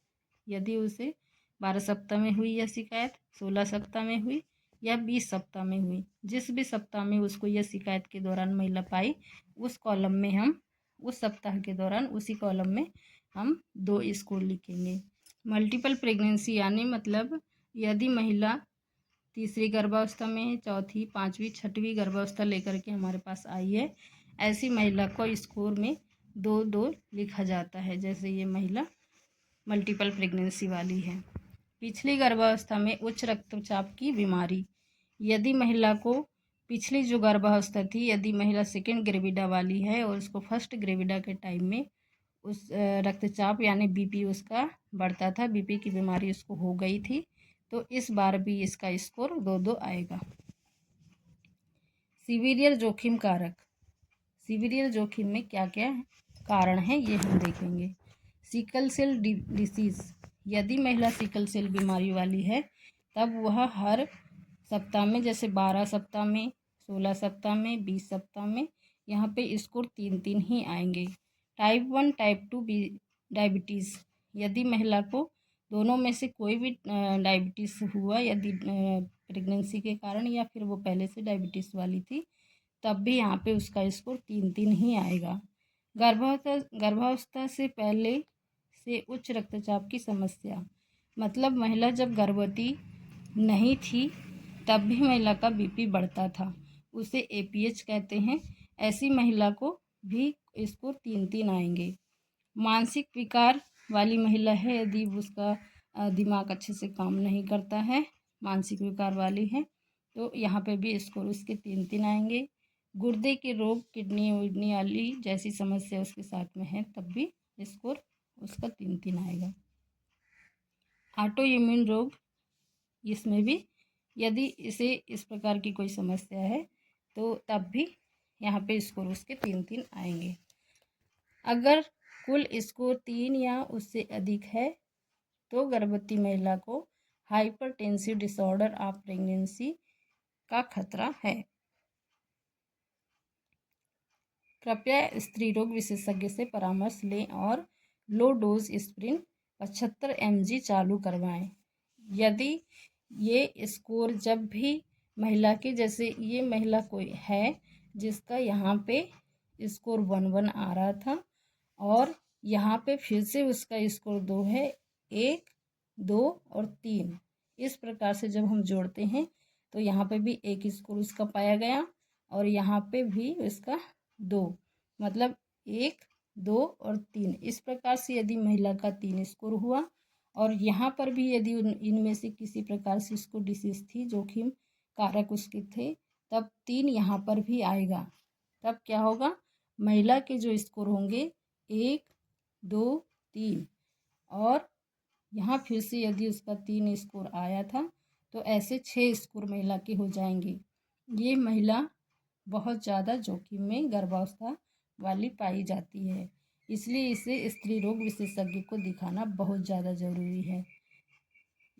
यदि उसे 12 सप्ताह में हुई यह शिकायत, 16 सप्ताह में हुई या 20 सप्ताह में हुई, जिस भी सप्ताह में उसको यह शिकायत के दौरान महिला पाई, उस कॉलम में हम उस सप्ताह के दौरान उसी कॉलम में हम 2 स्कोर लिखेंगे। मल्टीपल प्रेगनेंसी यानी मतलब यदि महिला तीसरी गर्भावस्था में, चौथी, पाँचवीं, छठवीं गर्भावस्था लेकर के हमारे पास आई है, ऐसी महिला को स्कोर में 2-2 लिखा जाता है। जैसे ये महिला मल्टीपल प्रेगनेंसी वाली है। पिछली गर्भावस्था में उच्च रक्तचाप की बीमारी, यदि महिला को पिछली जो गर्भावस्था थी, यदि महिला सेकेंड ग्रेविडा वाली है और उसको फर्स्ट ग्रेविडा के टाइम में उस रक्तचाप यानी बीपी उसका बढ़ता था, बीपी की बीमारी उसको हो गई थी, तो इस बार भी इसका स्कोर 2-2 आएगा। सीवियर जोखिम कारक, सीवियर जोखिम में क्या क्या कारण हैं ये हम देखेंगे। सिकल सेल डिसीज़, यदि महिला सिकल सेल बीमारी वाली है, तब वह हर सप्ताह में, जैसे 12 सप्ताह में, 16 सप्ताह में, 20 सप्ताह में, यहाँ पे स्कोर 3-3 ही आएंगे। टाइप 1 टाइप 2 डायबिटीज़, यदि महिला को दोनों में से कोई भी डायबिटीज़ हुआ, यदि प्रेगनेंसी के कारण या फिर वो पहले से डायबिटीज़ वाली थी, तब भी यहाँ पे उसका स्कोर 3-3 ही आएगा। गर्भावस्था से पहले से उच्च रक्तचाप की समस्या, मतलब महिला जब गर्भवती नहीं थी तब भी महिला का बीपी बढ़ता था, उसे एपीएच कहते हैं। ऐसी महिला को भी स्कोर 3-3 आएंगे। मानसिक विकार वाली महिला है, यदि उसका दिमाग अच्छे से काम नहीं करता है, मानसिक विकार वाली है, तो यहाँ पे भी स्कोर उसके 3-3 आएंगे। गुर्दे के रोग, किडनी विडनी वाली जैसी समस्या उसके साथ में है, तब भी स्कोर उसका 3-3 आएगा। ऑटो इम्यून रोग, इसमें भी यदि इसे इस प्रकार की कोई समस्या है, तो तब भी यहाँ पे स्कोर उसके 3-3 आएंगे। अगर कुल स्कोर 3 या उससे अधिक है, तो गर्भवती महिला को हाइपरटेंसिव डिसऑर्डर ऑफ प्रेगनेंसी का खतरा है। कृपया स्त्री रोग विशेषज्ञ से परामर्श लें और लो डोज एस्पिरिन 75 mg चालू करवाएं। यदि ये स्कोर जब भी महिला के, जैसे ये महिला कोई है जिसका यहाँ पे स्कोर 1-1 आ रहा था और यहाँ पे फिर से उसका स्कोर 2 है, 1, 2 और 3, इस प्रकार से जब हम जोड़ते हैं तो यहाँ पे भी एक स्कोर उसका पाया गया और यहाँ पे भी उसका 2, मतलब 1, 2 और 3, इस प्रकार से यदि महिला का 3 स्कोर हुआ और यहाँ पर भी यदि इनमें से किसी प्रकार से इसको डिसीज थी, जोखिम कारक उसके थे, तब 3 यहाँ पर भी आएगा। तब क्या होगा, महिला के जो स्कोर होंगे 1, 2, 3 और यहाँ फिर से यदि उसका 3 स्कोर आया था, तो ऐसे 6 स्कोर महिला के हो जाएंगे। ये महिला बहुत ज़्यादा जोखिम में गर्भावस्था वाली पाई जाती है, इसलिए इसे स्त्री रोग विशेषज्ञ को दिखाना बहुत ज़्यादा ज़रूरी है।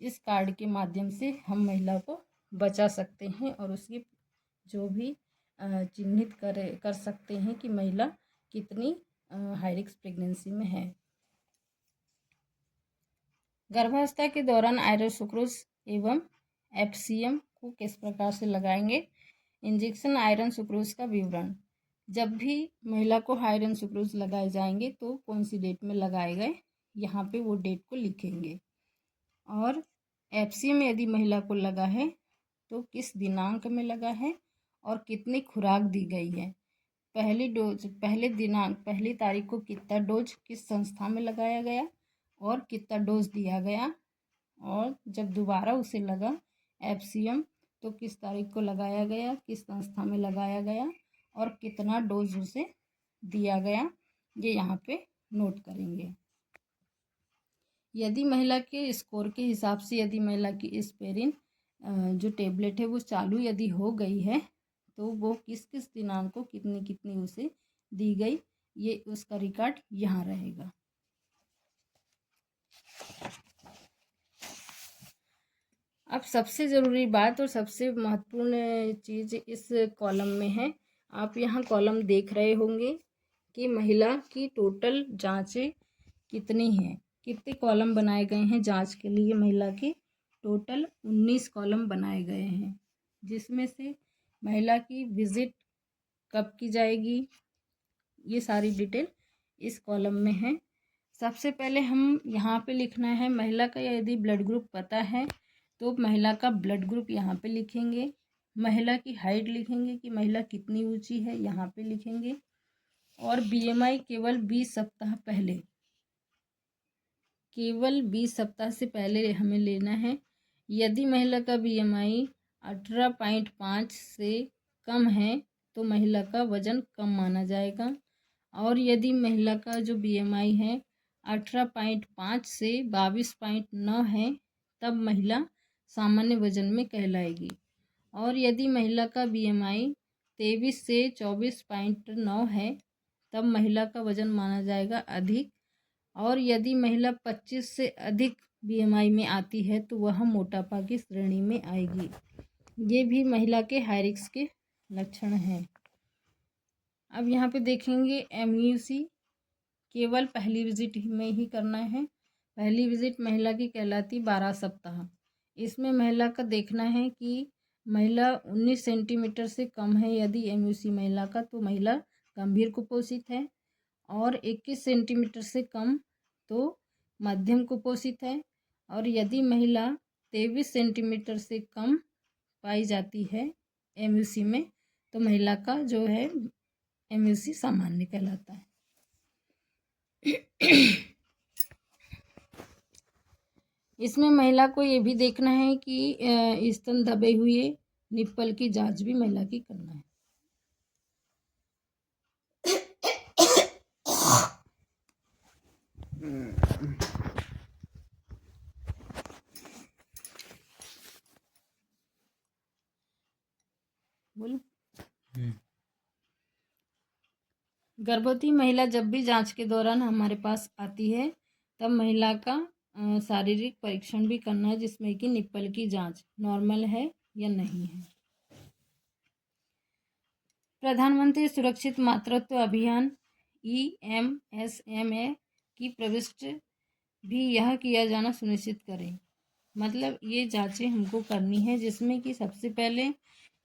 इस कार्ड के माध्यम से हम महिला को बचा सकते हैं और उसकी जो भी चिन्हित कर सकते हैं कि महिला कितनी हाई रिस्क प्रेगनेंसी में है। गर्भावस्था के दौरान आयरन सुक्रोज एवं एफसीएम को किस प्रकार से लगाएंगे। इंजेक्शन आयरन सुक्रोज का विवरण, जब भी महिला को आयरन सुक्रोज लगाए जाएंगे तो कौन सी डेट में लगाए गए यहाँ पे वो डेट को लिखेंगे। और एफसीएम यदि महिला को लगा है तो किस दिनांक में लगा है और कितनी खुराक दी गई है। पहली तारीख को कितना डोज किस संस्था में लगाया गया और कितना डोज दिया गया, और जब दोबारा उसे लगा एफसीएम तो किस तारीख को लगाया गया, किस संस्था में लगाया गया और कितना डोज उसे दिया गया, ये यहाँ पे नोट करेंगे। यदि महिला के स्कोर के हिसाब से यदि महिला की एस्पिरिन जो टेबलेट है वो चालू यदि हो गई है तो वो किस किस दिनांक को कितनी कितनी उसे दी गई, ये उसका रिकॉर्ड यहाँ रहेगा। अब सबसे ज़रूरी बात और सबसे महत्वपूर्ण चीज़ इस कॉलम में है। आप यहाँ कॉलम देख रहे होंगे कि महिला की टोटल जांचें कितनी हैं, कितने कॉलम बनाए गए हैं जांच के लिए। महिला के टोटल 19 कॉलम बनाए गए हैं, जिसमें से महिला की विजिट कब की जाएगी, ये सारी डिटेल इस कॉलम में है। सबसे पहले हम यहाँ पे लिखना है महिला का यदि ब्लड ग्रुप पता है तो महिला का ब्लड ग्रुप यहाँ पे लिखेंगे। महिला की हाइट लिखेंगे कि महिला कितनी ऊंची है, यहाँ पे लिखेंगे। और बीएमआई केवल 20 सप्ताह पहले, केवल 20 सप्ताह से पहले हमें लेना है। यदि महिला का बीएमआई 18.5 से कम है तो महिला का वजन कम माना जाएगा। और यदि महिला का जो बीएमआई है 18.5 से 22.9 है तब महिला सामान्य वजन में कहलाएगी। और यदि महिला का बीएमआई 23 से 24.9 है तब महिला का वजन माना जाएगा अधिक। और यदि महिला 25 से अधिक बीएमआई में आती है तो वह मोटापा की श्रेणी में आएगी। ये भी महिला के हाई रिस्क के लक्षण हैं। अब यहाँ पे देखेंगे एमयूसी केवल पहली विजिट में ही करना है। पहली विजिट महिला की कहलाती 12 सप्ताह। इसमें महिला का देखना है कि महिला 19 सेंटीमीटर से कम है यदि एमयूसी महिला का तो महिला गंभीर कुपोषित है, और 21 सेंटीमीटर से कम तो मध्यम कुपोषित है, और यदि महिला 23 सेंटीमीटर से कम पाई जाती है एमयूसी में तो महिला का जो है एमयूसी सामान्य कहलाता है। इसमें महिला को ये भी देखना है कि स्तन दबे हुए निप्पल की जांच भी महिला की करना है। बोलो। गर्भवती महिला जब भी जांच के दौरान हमारे पास आती है तब महिला का शारीरिक परीक्षण भी करना है, जिसमें कि निप्पल की जांच नॉर्मल है या नहीं है। प्रधानमंत्री सुरक्षित मातृत्व अभियान EMSMA की प्रविष्टि भी यह किया जाना सुनिश्चित करें। मतलब ये जांचें हमको करनी है, जिसमें कि सबसे पहले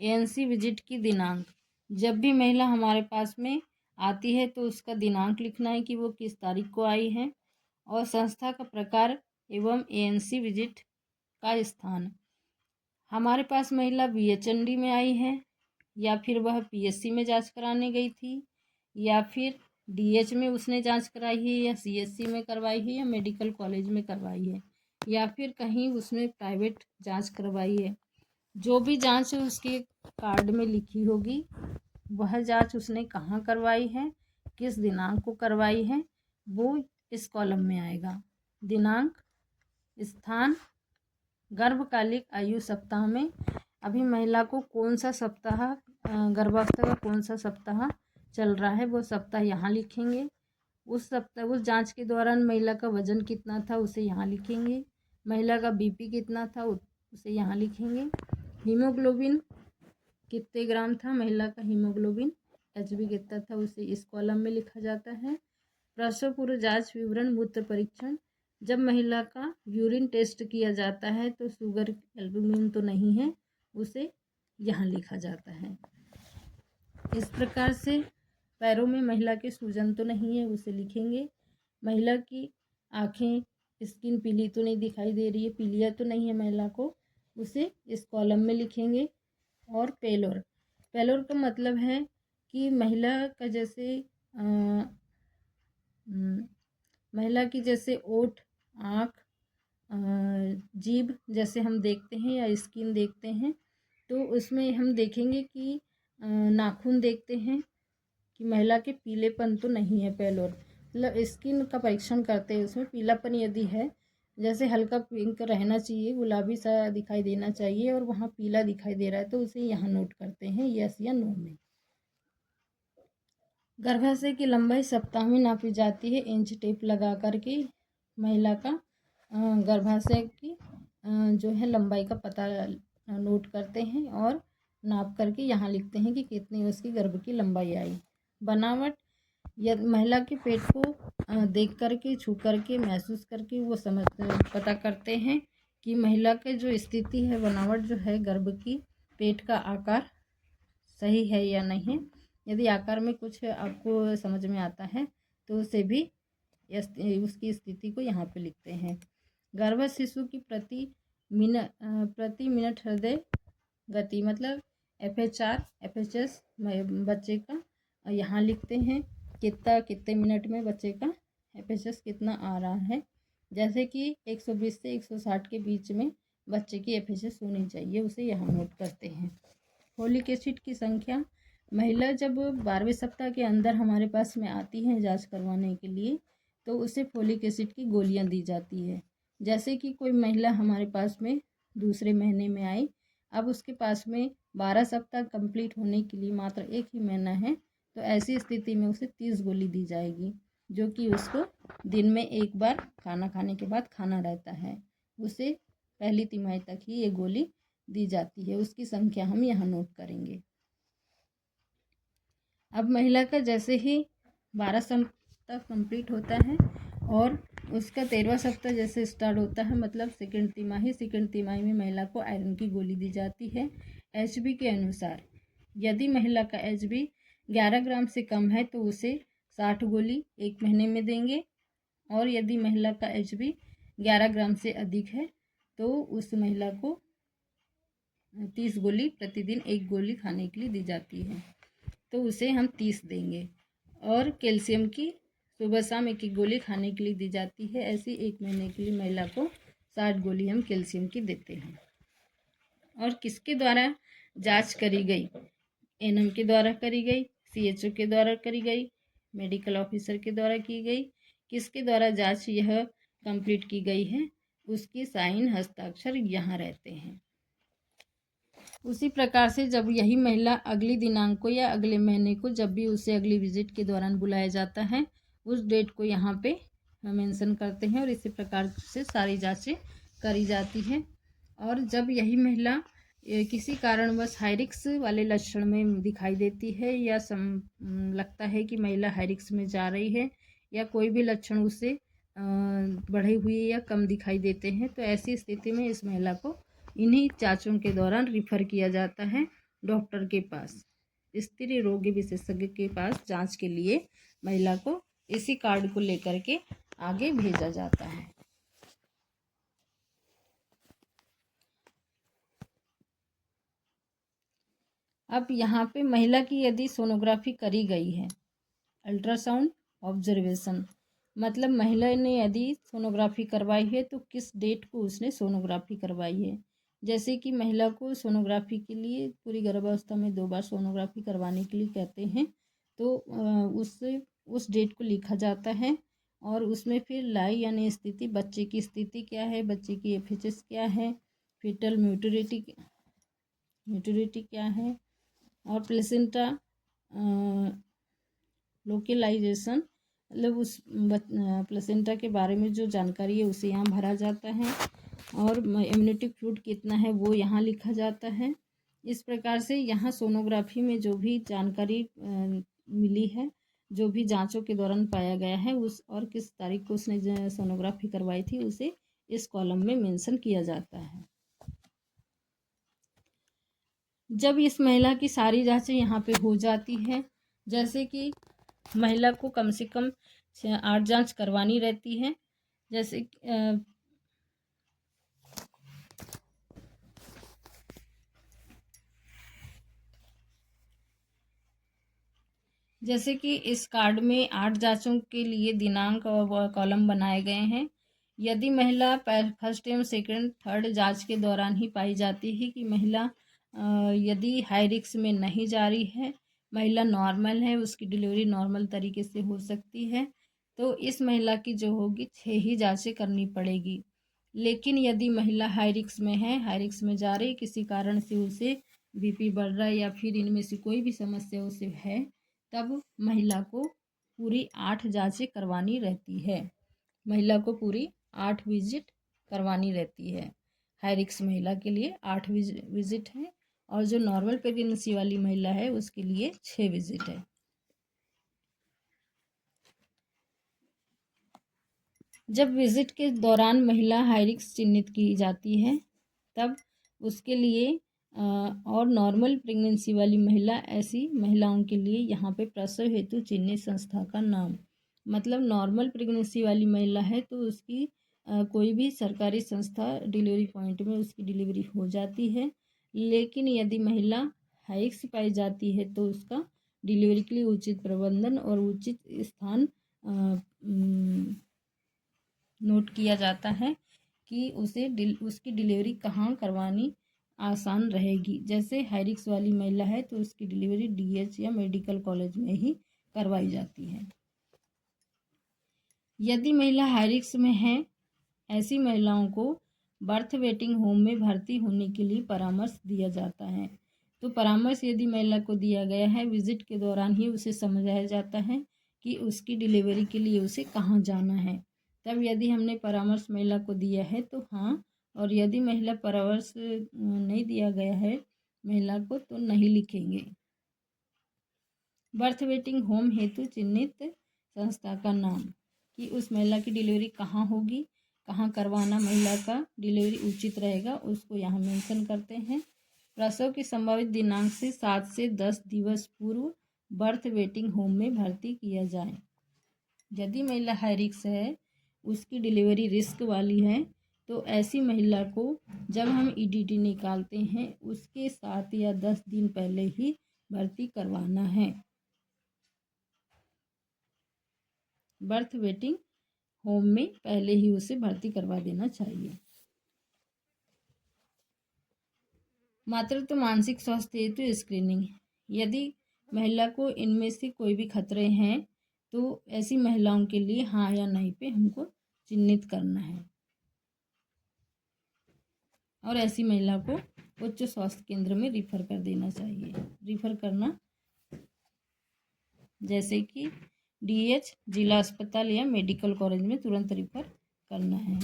ANC विजिट की दिनांक। जब भी महिला हमारे पास में आती है तो उसका दिनांक लिखना है कि वो किस तारीख को आई है, और संस्था का प्रकार एवं ANC विजिट का स्थान। हमारे पास महिला BHND में आई है या फिर वह PSC में जांच कराने गई थी, या फिर DH में उसने जांच कराई है, या CSC में करवाई है, या मेडिकल कॉलेज में करवाई है, या फिर कहीं उसमें प्राइवेट जांच करवाई है। जो भी जांच उसके कार्ड में लिखी होगी वह जांच उसने कहाँ करवाई है, किस दिनांक को करवाई है, वो इस कॉलम में आएगा। दिनांक, स्थान, गर्भकालिक आयु सप्ताह में अभी महिला को कौन सा सप्ताह, गर्भावस्था का कौन सा सप्ताह चल रहा है वो सप्ताह यहाँ लिखेंगे। उस सप्ताह उस जांच के दौरान महिला का वजन कितना था उसे यहाँ लिखेंगे। महिला का BP कितना था उसे यहाँ लिखेंगे। हीमोग्लोबिन कितने ग्राम था, महिला का हीमोग्लोबिन HB कितना था उसे इस कॉलम में लिखा जाता है। प्रसव पूर्व जांच विवरण, मूत्र परीक्षण। जब महिला का यूरिन टेस्ट किया जाता है तो शुगर, एल्बुमिन तो नहीं है, उसे यहाँ लिखा जाता है। इस प्रकार से पैरों में महिला के सूजन तो नहीं है उसे लिखेंगे। महिला की आँखें, स्किन पीली तो नहीं दिखाई दे रही है, पीलिया तो नहीं है महिला को, उसे इस कॉलम में लिखेंगे। और पेलोर, पेलोर का मतलब है कि महिला का जैसे महिला की जैसे ओठ, आँख, जीभ जैसे हम देखते हैं या स्किन देखते हैं, तो उसमें हम देखेंगे कि नाखून देखते हैं कि महिला के पीलेपन तो नहीं है। पेलोर मतलब स्किन का परीक्षण करते हैं, उसमें पीलापन यदि है, जैसे हल्का पिंक रहना चाहिए, गुलाबी सा दिखाई देना चाहिए और वहाँ पीला दिखाई दे रहा है, तो उसे यहाँ नोट करते हैं यस या नो में। गर्भाशय की लंबाई सप्ताह में नापी जाती है, इंच टेप लगा करके महिला का गर्भाशय की जो है लंबाई का पता नोट करते हैं और नाप करके यहाँ लिखते हैं कि कितनी उसकी गर्भ की लंबाई आई। बनावट, यदि महिला के पेट को देख करके, छू करके, महसूस करके वो पता करते हैं कि महिला के जो स्थिति है, बनावट जो है गर्भ की, पेट का आकार सही है या नहीं। यदि आकार में कुछ आपको समझ में आता है तो उसे भी उसकी स्थिति को यहाँ पे लिखते हैं। गर्भ शिशु की प्रति मिनट हृदय गति मतलब FHR, FHS बच्चे का यहाँ लिखते हैं, कितने मिनट में बच्चे का FHS कितना आ रहा है। जैसे कि 120 से 160 के बीच में बच्चे की FHS होनी चाहिए, उसे यहाँ नोट करते हैं। फोलिक एसिड की संख्या, महिला जब 12वें सप्ताह के अंदर हमारे पास में आती है जांच करवाने के लिए, तो उसे फोलिक एसिड की गोलियां दी जाती है। जैसे कि कोई महिला हमारे पास में दूसरे महीने में आई, अब उसके पास में 12 सप्ताह कंप्लीट होने के लिए मात्र एक ही महीना है, तो ऐसी स्थिति में उसे 30 गोली दी जाएगी, जो कि उसको दिन में एक बार खाना खाने के बाद खाना रहता है। उसे पहली तिमाही तक ही ये गोली दी जाती है। उसकी संख्या हम यहाँ नोट करेंगे। अब महिला का जैसे ही 12 सप्ताह कंप्लीट होता है और उसका 13वां सप्ताह जैसे स्टार्ट होता है, मतलब सेकंड तिमाही में महिला को आयरन की गोली दी जाती है। HB के अनुसार यदि महिला का HB 11 ग्राम से कम है तो उसे 60 गोली एक महीने में देंगे, और यदि महिला का HB 11 ग्राम से अधिक है तो उस महिला को 30 गोली प्रतिदिन एक गोली खाने के लिए दी जाती है, तो उसे हम 30 देंगे। और कैल्शियम की सुबह शाम एक एक गोली खाने के लिए दी जाती है। ऐसी एक महीने के लिए महिला को 60 गोली हम कैल्शियम की देते हैं। और किसके द्वारा जांच करी गई? NM के द्वारा करी गई, CHO के द्वारा करी गई, मेडिकल ऑफिसर के द्वारा की गई। किसके द्वारा जांच यह कंप्लीट की गई है, उसकी साइन हस्ताक्षर यहाँ रहते हैं। उसी प्रकार से जब यही महिला अगली दिनांक को या अगले महीने को, जब भी उसे अगली विजिट के दौरान बुलाया जाता है, उस डेट को यहाँ पे मेंशन करते हैं और इसी प्रकार से सारी जांचें करी जाती हैं। और जब यही महिला किसी कारणवश हाई रिस्क वाले लक्षण में दिखाई देती है या लगता है कि महिला हाई रिस्क में जा रही है, या कोई भी लक्षण उसे बढ़े हुए या कम दिखाई देते हैं, तो ऐसी स्थिति में इस महिला को इन्हीं जांचों के दौरान रिफ़र किया जाता है डॉक्टर के पास, स्त्री रोग विशेषज्ञ के पास जांच के लिए महिला को इसी कार्ड को लेकर के आगे भेजा जाता है। अब यहाँ पे महिला की यदि सोनोग्राफी करी गई है, अल्ट्रासाउंड ऑब्जर्वेशन मतलब महिला ने यदि सोनोग्राफी करवाई है तो किस डेट को उसने सोनोग्राफी करवाई है। जैसे कि महिला को सोनोग्राफी के लिए पूरी गर्भावस्था में 2 बार सोनोग्राफी करवाने के लिए कहते हैं, तो उस डेट को लिखा जाता है और उसमें फिर लाई यानी स्थिति, बच्चे की स्थिति क्या है, बच्चे की FHS क्या है, फीटल म्यूटिलिटी क्या है, और प्लेसेंटा लोकलाइजेशन मतलब उस प्लेसेंटा के बारे में जो जानकारी है उसे यहाँ भरा जाता है, और इम्यूनिटी फ्लूइड कितना है वो यहाँ लिखा जाता है। इस प्रकार से यहाँ सोनोग्राफी में जो भी जानकारी मिली है, जो भी जांचों के दौरान पाया गया है, उस और किस तारीख को उसने सोनोग्राफी करवाई थी उसे इस कॉलम में मेंशन किया जाता है। जब इस महिला की सारी जांचें यहाँ पे हो जाती है, जैसे कि महिला को कम से कम 8 जांच करवानी रहती है, जैसे जैसे कि इस कार्ड में 8 जांचों के लिए दिनांक और कॉलम बनाए गए हैं। यदि महिला फर्स्ट एवं सेकंड थर्ड जांच के दौरान ही पाई जाती है कि महिला यदि हाई रिस्क में नहीं जा रही है, महिला नॉर्मल है, उसकी डिलीवरी नॉर्मल तरीके से हो सकती है, तो इस महिला की जो होगी 6 ही जांचें करनी पड़ेगी। लेकिन यदि महिला हाई रिस्क में है, हाई रिस्क में जा रही, किसी कारण से उसे बीपी बढ़ रहा है या फिर इनमें से कोई भी समस्या उसे है, तब महिला को पूरी 8 जांचें करवानी रहती है। महिला को पूरी 8 विजिट करवानी रहती है। हाई रिस्क महिला के लिए 8 विजिट है और जो नॉर्मल प्रेगनेंसी वाली महिला है उसके लिए 6 विजिट है। जब विजिट के दौरान महिला हाई रिस्क चिन्हित की जाती है, तब उसके लिए और नॉर्मल प्रेगनेंसी वाली महिला, ऐसी महिलाओं के लिए यहाँ पे प्रसव हेतु चिन्हित संस्था का नाम, मतलब नॉर्मल प्रेगनेंसी वाली महिला है तो उसकी कोई भी सरकारी संस्था डिलीवरी पॉइंट में उसकी डिलीवरी हो जाती है। लेकिन यदि महिला हाई रिस्क पाई जाती है तो उसका डिलीवरी के लिए उचित प्रबंधन और उचित स्थान नोट किया जाता है कि उसकी डिलीवरी कहाँ करवानी आसान रहेगी। जैसे हाई रिस्क वाली महिला है तो उसकी डिलीवरी डीएच या मेडिकल कॉलेज में ही करवाई जाती है। यदि महिला हाई रिस्क में है, ऐसी महिलाओं को बर्थ वेटिंग होम में भर्ती होने के लिए परामर्श दिया जाता है। तो परामर्श यदि महिला को दिया गया है, विजिट के दौरान ही उसे समझाया जाता है कि उसकी डिलीवरी के लिए उसे कहाँ जाना है। तब यदि हमने परामर्श महिला को दिया है तो हाँ, और यदि महिला परामर्श नहीं दिया गया है महिला को तो नहीं लिखेंगे। बर्थ वेटिंग होम हेतु चिन्हित संस्था का नाम, कि उस महिला की डिलीवरी कहाँ होगी, कहाँ करवाना महिला का डिलीवरी उचित रहेगा, उसको यहाँ मेंशन करते हैं। प्रसव की संभावित दिनांक से 7 से 10 दिवस पूर्व बर्थ वेटिंग होम में भर्ती किया जाए। यदि महिला हाई रिस्क है, उसकी डिलीवरी रिस्क वाली है, तो ऐसी महिला को जब हम ईडीटी निकालते हैं उसके 7 या 10 दिन पहले ही भर्ती करवाना है। बर्थ वेटिंग होम में पहले ही उसे भर्ती करवा देना चाहिए। मातृत्व मानसिक स्वास्थ्य हेतु स्क्रीनिंग, यदि महिला को इनमें से कोई भी खतरे हैं तो ऐसी महिलाओं के लिए हाँ या नहीं पे हमको चिन्हित करना है और ऐसी महिला को उच्च स्वास्थ्य केंद्र में रिफ़र कर देना चाहिए। रिफ़र करना जैसे कि डीएच, जिला अस्पताल या मेडिकल कॉलेज में तुरंत रिफ़र करना है।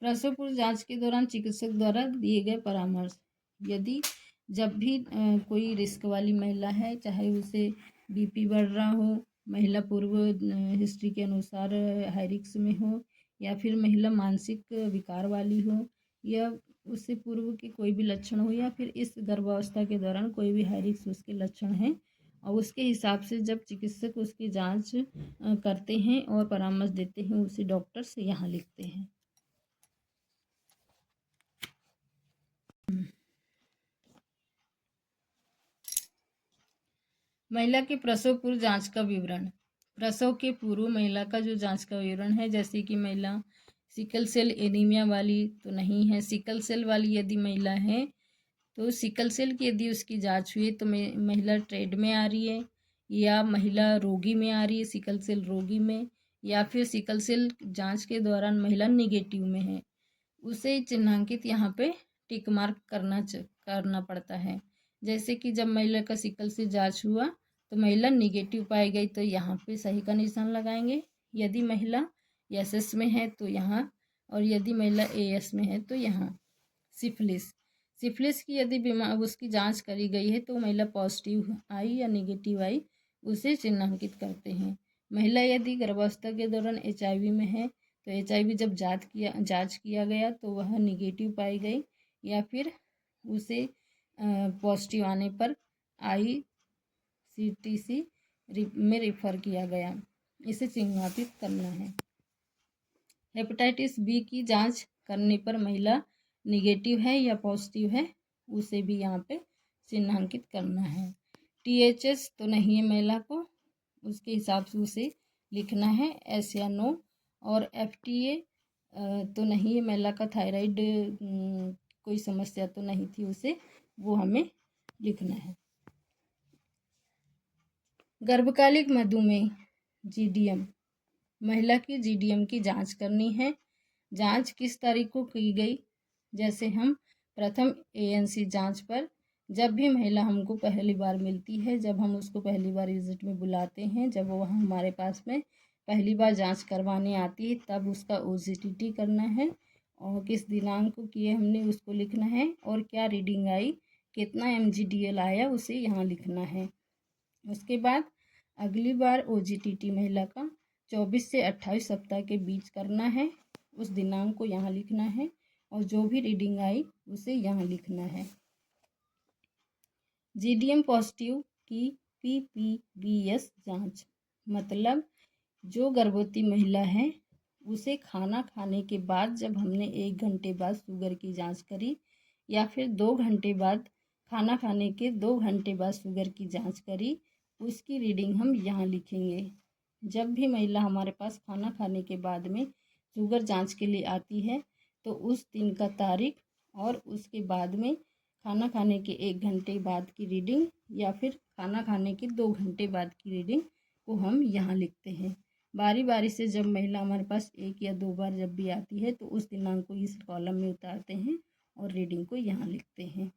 प्रसव पूर्व जांच के दौरान चिकित्सक द्वारा दिए गए परामर्श, यदि जब भी कोई रिस्क वाली महिला है, चाहे उसे बीपी बढ़ रहा हो, महिला पूर्व हिस्ट्री के अनुसार हाई रिस्क में हो, या फिर महिला मानसिक विकार वाली हो, या उससे पूर्व के कोई भी लक्षण हो, या फिर इस गर्भावस्था के दौरान कोई भी हाई रिस्क उसके लक्षण हैं, और उसके हिसाब से जब चिकित्सक उसकी जांच करते हैं और परामर्श देते हैं, उसे डॉक्टर्स यहाँ लिखते हैं। महिला के प्रसव पूर्व जांच का विवरण। प्रसव के पूर्व महिला का जो जांच का विवरण है, जैसे कि महिला सिकल सेल एनीमिया वाली तो नहीं है। सिकल सेल वाली यदि महिला है तो सिकल सेल की यदि उसकी जांच हुई तो महिला ट्रेड में आ रही है, या महिला रोगी में आ रही है, सिकल सेल रोगी में, या फिर सिकल सेल जांच के दौरान महिला निगेटिव में है, उसे चिन्हांकित यहाँ पे टिक मार्क करना पड़ता है। जैसे कि जब महिला का सिकल से जांच हुआ तो महिला निगेटिव पाई गई तो यहाँ पे सही का निशान लगाएंगे। यदि महिला एसएस में है तो यहाँ, और यदि महिला एएस में है तो यहाँ। सिफिलिस की यदि बीमार उसकी जांच करी गई है तो महिला पॉजिटिव आई या निगेटिव आई, उसे चिन्हांकित करते हैं। महिला यदि गर्भावस्था के दौरान एचआईवी में है तो एचआईवी जब जांच किया गया तो वह निगेटिव पाई गई, या फिर उसे पॉजिटिव आने पर ICTC में रिफ़र किया गया, इसे चिन्हांकित करना है। हेपेटाइटिस बी की जांच करने पर महिला निगेटिव है या पॉजिटिव है उसे भी यहाँ पे चिन्हांकित करना है। टीएचएस तो नहीं है महिला को, उसके हिसाब से उसे लिखना है एस या नो। और एफटीए तो नहीं है महिला का, थायराइड कोई समस्या तो नहीं थी उसे, वो हमें लिखना है। गर्भकालिक मधुमेह जीडीएम, महिला की जीडीएम की जांच करनी है। जांच किस तारीख को की गई? जैसे हम प्रथम एएनसी जांच पर, जब भी महिला हमको पहली बार मिलती है, जब हम उसको पहली बार विजिट में बुलाते हैं, जब वो हमारे पास में पहली बार जांच करवाने आती है, तब उसका ओजीटीटी करना है और किस दिनांक को किए हमने उसको लिखना है, और क्या रीडिंग आई, कितना एमजीडीएल आया उसे यहाँ लिखना है। उसके बाद अगली बार ओजीटीटी महिला का 24 से 28 सप्ताह के बीच करना है, उस दिनांक को यहाँ लिखना है और जो भी रीडिंग आई उसे यहाँ लिखना है। जीडीएम पॉजिटिव की पीपीबीएस जांच, मतलब जो गर्भवती महिला है उसे खाना खाने के बाद, जब हमने 1 घंटे बाद शुगर की जांच करी या फिर 2 घंटे बाद, खाना खाने के 2 घंटे बाद शुगर की जांच करी, उसकी रीडिंग हम यहाँ लिखेंगे। जब भी महिला हमारे पास खाना खाने के बाद में शुगर जांच के लिए आती है तो उस दिन का तारीख और उसके बाद में खाना खाने के 1 घंटे बाद की रीडिंग या फिर खाना खाने के 2 घंटे बाद की रीडिंग को हम यहाँ लिखते हैं। बारी बारी से जब महिला हमारे पास 1 या 2 बार जब भी आती है तो उस दिनांक को इस कॉलम में उतारते हैं और रीडिंग को यहाँ लिखते हैं।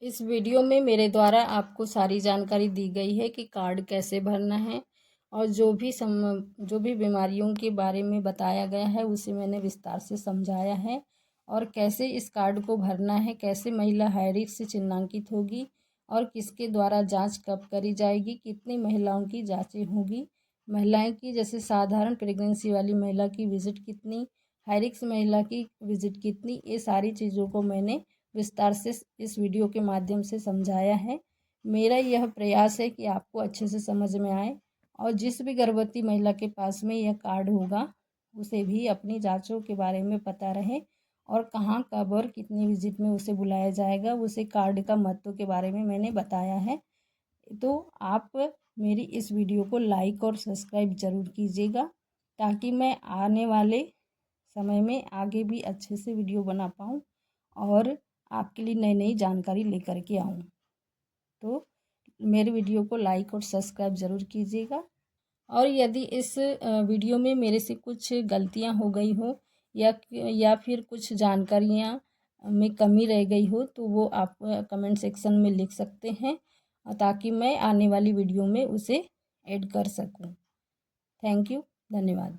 इस वीडियो में मेरे द्वारा आपको सारी जानकारी दी गई है कि कार्ड कैसे भरना है, और जो भी बीमारियों के बारे में बताया गया है उसे मैंने विस्तार से समझाया है, और कैसे इस कार्ड को भरना है, कैसे महिला हाई रिस्क से चिन्हांकित होगी और किसके द्वारा जांच कब करी जाएगी, कितनी महिलाओं की जांचें होगी, महिलाएं की जैसे साधारण प्रेगनेंसी वाली महिला की विज़िट कितनी, हाई रिस्क महिला की विज़िट कितनी, ये सारी चीज़ों को मैंने विस्तार से इस वीडियो के माध्यम से समझाया है। मेरा यह प्रयास है कि आपको अच्छे से समझ में आए, और जिस भी गर्भवती महिला के पास में यह कार्ड होगा उसे भी अपनी जांचों के बारे में पता रहे, और कहाँ कब और कितनी विजिट में उसे बुलाया जाएगा, उसे कार्ड का महत्व के बारे में मैंने बताया है। तो आप मेरी इस वीडियो को लाइक और सब्सक्राइब ज़रूर कीजिएगा, ताकि मैं आने वाले समय में आगे भी अच्छे से वीडियो बना पाऊँ और आपके लिए नई नई जानकारी लेकर के आऊँ। तो मेरे वीडियो को लाइक और सब्सक्राइब ज़रूर कीजिएगा। और यदि इस वीडियो में मेरे से कुछ गलतियाँ हो गई हो या फिर कुछ जानकारियाँ में कमी रह गई हो तो वो आप कमेंट सेक्शन में लिख सकते हैं, ताकि मैं आने वाली वीडियो में उसे ऐड कर सकूं। थैंक यू, धन्यवाद।